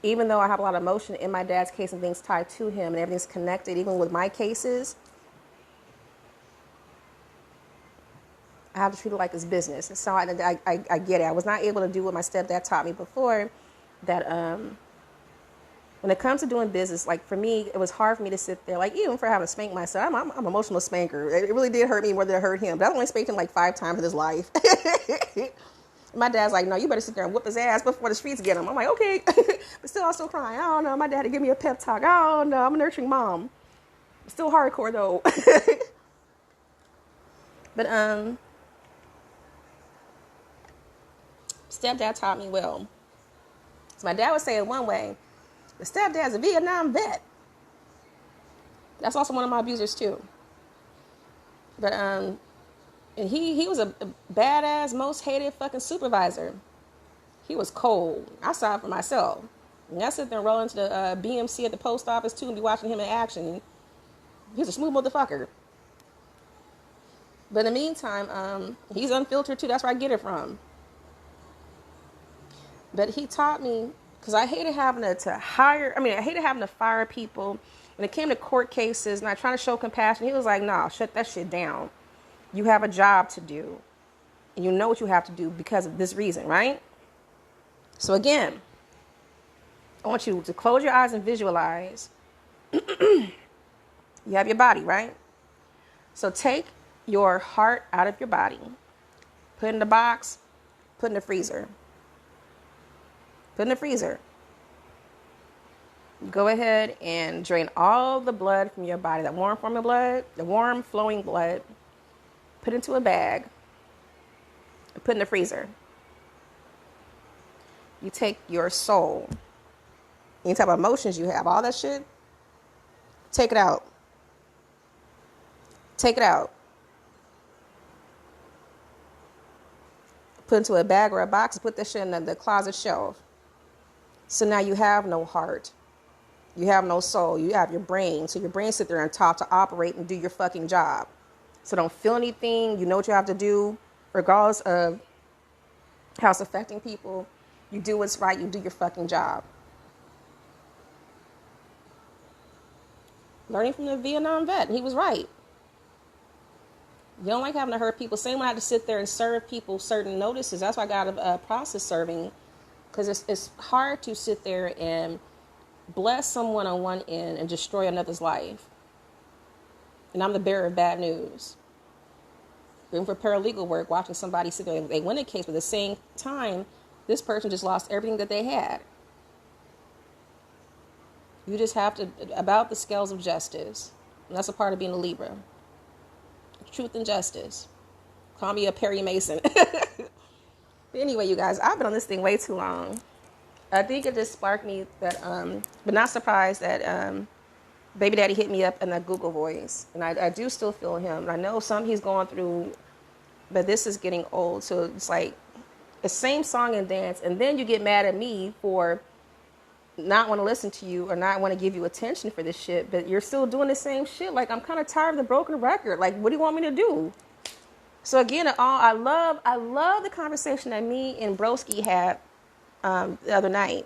even though I have a lot of emotion in my dad's case and things tied to him and everything's connected, even with my cases, I have to treat it like it's business. And so I get it. I was not able to do what my stepdad taught me before, that when it comes to doing business, like for me, it was hard for me to sit there, like even for having to spank myself. I'm an emotional spanker. It really did hurt me more than it hurt him. But I only spanked him like 5 times in his life. My dad's like, no, you better sit there and whoop his ass before the streets get him. I'm like, okay. But still, I'm still crying. I don't know. My dad had to give me a pep talk. I don't know. I'm a nurturing mom. Still hardcore though. But stepdad taught me well. So my dad would say it one way. The stepdad's a Vietnam vet. That's also one of my abusers too. But and he was a badass, most hated fucking supervisor. He was cold. I saw it for myself. And I sit there and roll into the BMC at the post office too and be watching him in action. He's a smooth motherfucker. But in the meantime, he's unfiltered too. That's where I get it from. But he taught me, because I hated having I hated having to fire people. When it came to court cases and I trying to show compassion, he was like, nah, shut that shit down. You have a job to do. And you know what you have to do because of this reason, right? So again, I want you to close your eyes and visualize. You have your body, right? So take your heart out of your body. Put it in the box. Put it in the freezer. Put it in the freezer. Go ahead and drain all the blood from your body, that warm form of blood, the warm flowing blood. Put it into a bag. And put it in the freezer. You take your soul, any type of emotions you have, all that shit, take it out. Take it out. Put it into a bag or a box and put that shit in the closet shelf. So now you have no heart. You have no soul. You have your brain. So your brain sit there and talk to operate and do your fucking job. So don't feel anything. You know what you have to do, regardless of how it's affecting people. You do what's right. You do your fucking job. Learning from the Vietnam vet. And he was right. You don't like having to hurt people. Same when I had to sit there and serve people certain notices. That's why I got a process serving Because it's hard to sit there and bless someone on one end and destroy another's life. And I'm the bearer of bad news. Even for paralegal work, watching somebody sit there and they win a case, but at the same time, this person just lost everything that they had. You just have to, about the scales of justice. And that's a part of being a Libra. Truth and justice. Call me a Perry Mason. But anyway, you guys, I've been on this thing way too long. I think it just sparked me that, but not surprised that Baby Daddy hit me up in that Google voice. And I do still feel him. I know some he's going through, but this is getting old. So it's like the same song and dance. And then you get mad at me for not want to listen to you or not want to give you attention for this shit. But you're still doing the same shit. Like, I'm kind of tired of the broken record. Like, what do you want me to do? So again, I love the conversation that me and Broski had the other night.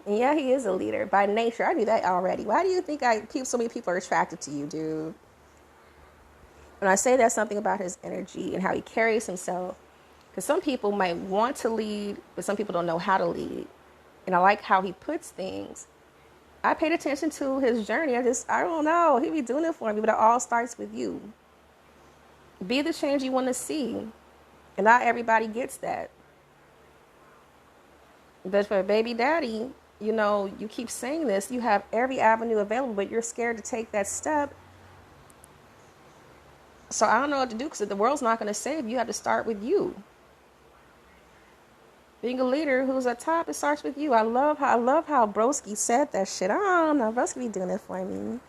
And yeah, he is a leader by nature. I knew that already. Why do you think so many people are attracted to you, dude? And I say that's something about his energy and how he carries himself. Because some people might want to lead, but some people don't know how to lead. And I like how he puts things. I paid attention to his journey. I don't know. He be doing it for me, but it all starts with you. Be the change you want to see. And not everybody gets that. But for Baby Daddy, you know, you keep saying this. You have every avenue available, but you're scared to take that step. So I don't know what to do because the world's not going to save you. You have to start with you. Being a leader who's at top, it starts with you. I love how Broski said that shit. I don't know. Broski be doing it for me.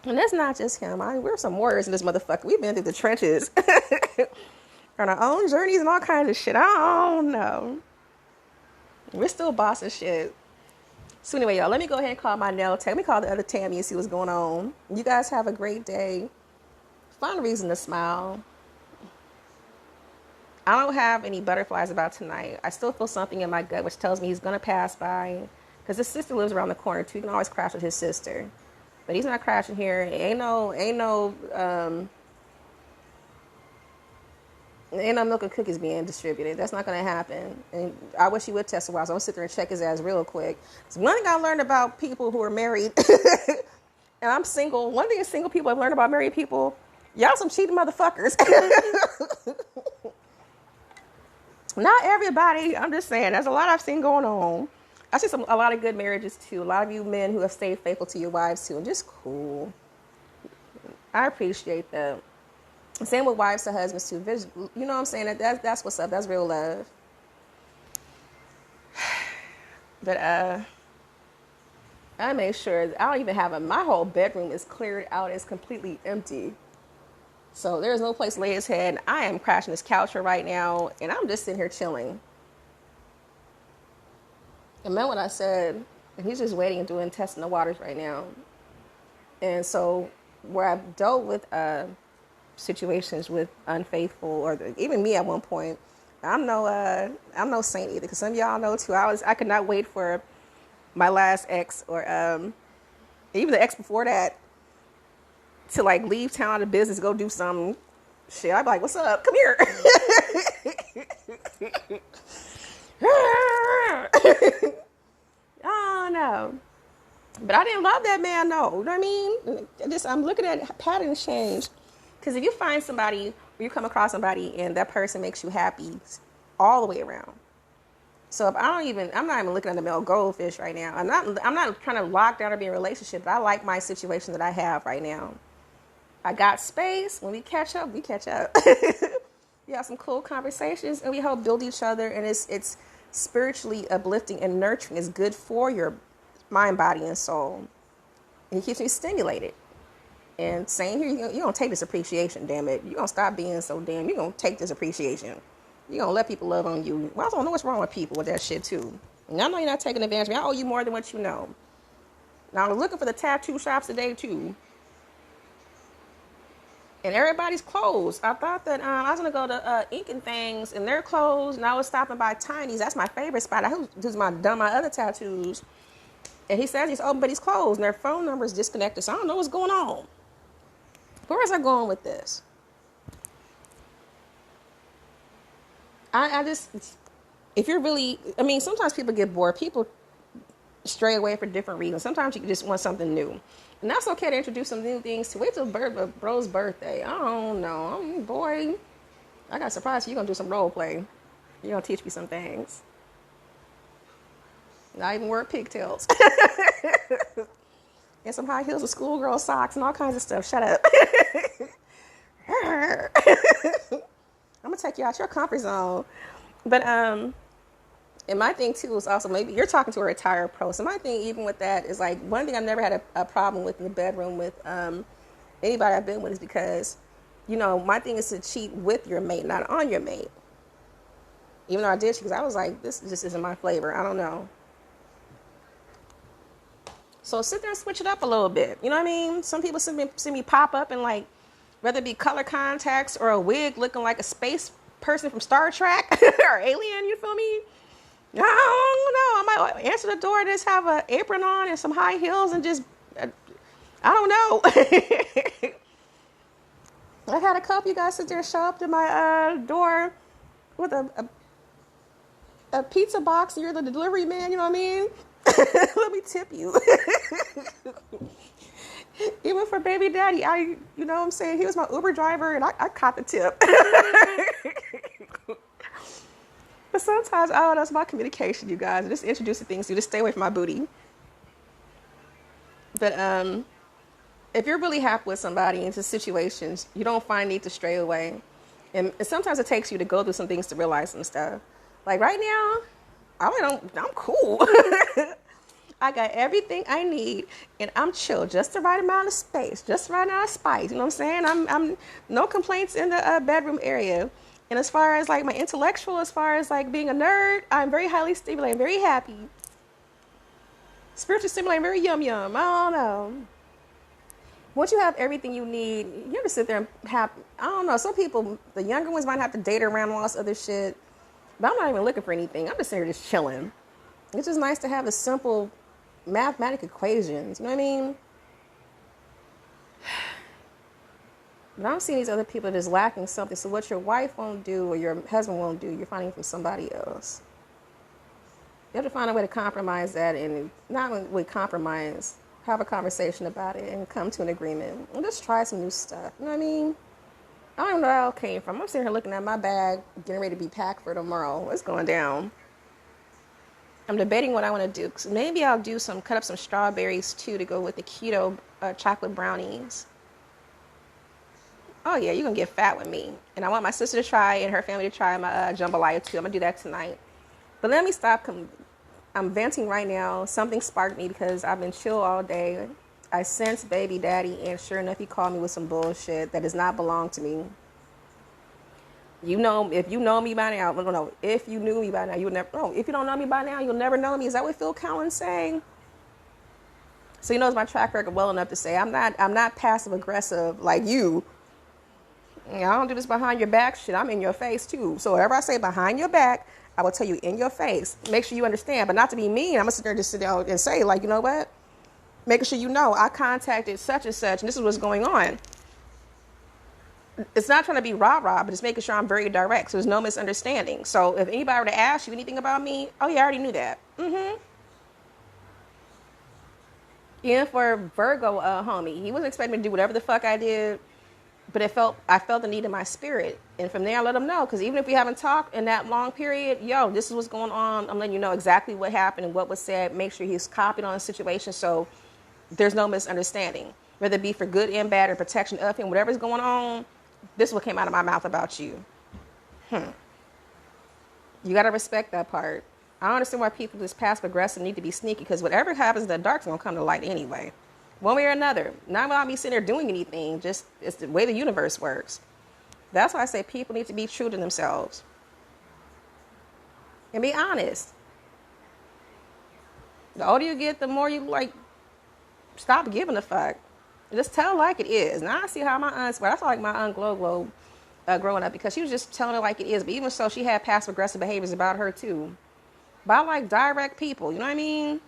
And that's not just him. We're some warriors in this motherfucker. We've been through the trenches. On our own journeys and all kinds of shit. I don't know. We're still bossing shit. So anyway, y'all, let me go ahead and call my nail tech. Let me call the other Tammy and see what's going on. You guys have a great day. Find a reason to smile. I don't have any butterflies about tonight. I still feel something in my gut which tells me he's going to pass by. Because his sister lives around the corner too. You can always crash with his sister. But he's not crashing here. Ain't no milk and cookies being distributed. That's not going to happen. And I wish he would test a while. So I'm going to sit there and check his ass real quick. So one thing I learned about people who are married, and I'm single, one thing single people have learned about married people, y'all some cheating motherfuckers. Not everybody. I'm just saying. There's a lot I've seen going on. I see a lot of good marriages too. A lot of you men who have stayed faithful to your wives too. And just cool. I appreciate that. Same with wives to husbands too. You know what I'm saying? That's what's up. That's real love. But I made sure I don't even have my whole bedroom is cleared out. It's completely empty. So there's no place to lay his head. I am crashing this couch right now, and I'm just sitting here chilling. And meant what I said. And he's just waiting and doing testing the waters right now. And so where I've dealt with situations with unfaithful, or even me at one point, I'm no saint either. Because some of y'all know too. I could not wait for my last ex, or even the ex before that, to like leave town out of business, go do some shit. I'd be like, "What's up? Come here." Oh no. But I didn't love that man, no. You know what I mean? I'm looking at patterns change. Because if you find somebody, or you come across somebody and that person makes you happy all the way around. So I'm not even looking at the male goldfish right now. I'm not trying to lock down or be in a relationship, but I like my situation that I have right now. I got space. When we catch up, we catch up. We have some cool conversations and we help build each other, and it's spiritually uplifting and nurturing. It's good for your mind, body, and soul. And it keeps me stimulated. And same here, you're going to take this appreciation, damn it. You're going to stop being so damn. You're going to take this appreciation. You're going to let people love on you. Well, I don't know what's wrong with people with that shit, too. And I know you're not taking advantage of me. I owe you more than what you know. Now, I was looking for the tattoo shops today, too. And everybody's closed. I thought that I was going to go to Ink and Things, and they're closed. And I was stopping by Tiny's. That's my favorite spot. I done my other tattoos. And he says he's open, but he's closed. And their phone number is disconnected. So I don't know what's going on. Where was I going with this? I just, if you're really, I mean, sometimes people get bored. People stray away for different reasons. Sometimes you just want something new. And that's okay to introduce some new things to. Wait till bro's birthday. I don't know. Boy, I got surprised. You're going to do some role play. You're going to teach me some things. Not even wear pigtails. And some high heels with schoolgirl socks and all kinds of stuff. Shut up. I'm going to take you out your comfort zone. But, and my thing too is also, maybe you're talking to a retired pro. So my thing, even with that, is like, one thing I've never had a problem with in the bedroom with anybody I've been with is because, you know, my thing is to cheat with your mate, not on your mate. Even though I did, because I was like, this just isn't my flavor. I don't know. So sit there and switch it up a little bit. You know what I mean? Some people see me pop up in, like, whether it be color contacts or a wig looking like a space person from Star Trek or Alien, you feel me? I don't know. I might answer the door and just have an apron on and some high heels and just, I don't know. I had a couple you guys sit there show up to my door with a pizza box and you're the delivery man, you know what I mean? Let me tip you. Even for baby daddy, you know what I'm saying? He was my Uber driver and I caught the tip. But sometimes, I don't know, it's my communication, you guys. Just introducing things to you. Just stay away from my booty. But if you're really happy with somebody into situations, you don't find need to stray away. And sometimes it takes you to go through some things to realize some stuff. Like right now, I'm cool. I got everything I need, and I'm chill. Just the right amount of space, just the right amount of spice. You know what I'm saying? I'm no complaints in the bedroom area. And as far as like my intellectual, as far as like being a nerd, I'm very highly stimulated, very happy. Spiritually stimulated, very yum. I don't know. Once you have everything you need, you have to sit there and have, I don't know, some people, the younger ones might have to date around all this other shit. But I'm not even looking for anything. I'm just sitting here just chilling. It's just nice to have a simple mathematical equations. You know what I mean? But I'm seeing these other people that's lacking something. So what your wife won't do or your husband won't do, you're finding from somebody else. You have to find a way to compromise that, and not really compromise, have a conversation about it and come to an agreement. And just try some new stuff. You know what I mean? I don't know where that all came from. I'm sitting here looking at my bag, getting ready to be packed for tomorrow. What's going down? I'm debating what I want to do. Cause maybe I'll cut up some strawberries too to go with the keto chocolate brownies. Oh yeah, you're going to get fat with me. And I want my sister to try and her family to try my jambalaya too. I'm going to do that tonight. But let me stop. I'm venting right now. Something sparked me because I've been chill all day. I sense baby daddy, and sure enough, he called me with some bullshit that does not belong to me. You know, if you know me by now, no. If you knew me by now, you would never. No, if you don't know me by now, you'll never know me. Is that what Phil Collins saying? So he knows my track record well enough to say I'm not passive aggressive like you. I don't do this behind your back shit. I'm in your face too. So whatever I say behind your back, I will tell you in your face. Make sure you understand, but not to be mean. I'm gonna sit there and just sit down and say, like, you know what? Making sure you know I contacted such and such, and this is what's going on. It's not trying to be rah-rah, but it's making sure I'm very direct, so there's no misunderstanding. So if anybody were to ask you anything about me, oh yeah, I already knew that. Even for Virgo homie, he wasn't expecting me to do whatever the fuck I did, but I felt the need in my spirit. And from there, I let him know, because even if we haven't talked in that long period, yo, this is what's going on. I'm letting you know exactly what happened and what was said. Make sure he's copied on the situation so there's no misunderstanding, whether it be for good and bad or protection of him, whatever's going on. This is what came out of my mouth about you. You got to respect that part. I don't understand why people this passive aggressive need to be sneaky, because whatever happens in the dark is going to come to light anyway. One way or another. Not without me sitting there doing anything. Just it's the way the universe works. That's why I say people need to be true to themselves. And be honest. The older you get, the more you stop giving a fuck. Just tell like it is. Now I see how my aunt's, but I saw like my aunt Glow growing up, because she was just telling it like it is. But even so, she had passive aggressive behaviors about her too. But I like direct people. You know what I mean?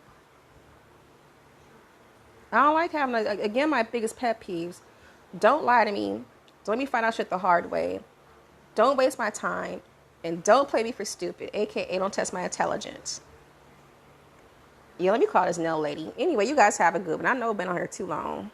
I don't like having, again, my biggest pet peeves. Don't lie to me. Don't let me find out shit the hard way. Don't waste my time. And don't play me for stupid, aka don't test my intelligence. Yeah, let me call this nail lady. Anyway, you guys have a good one. I know I've been on here too long.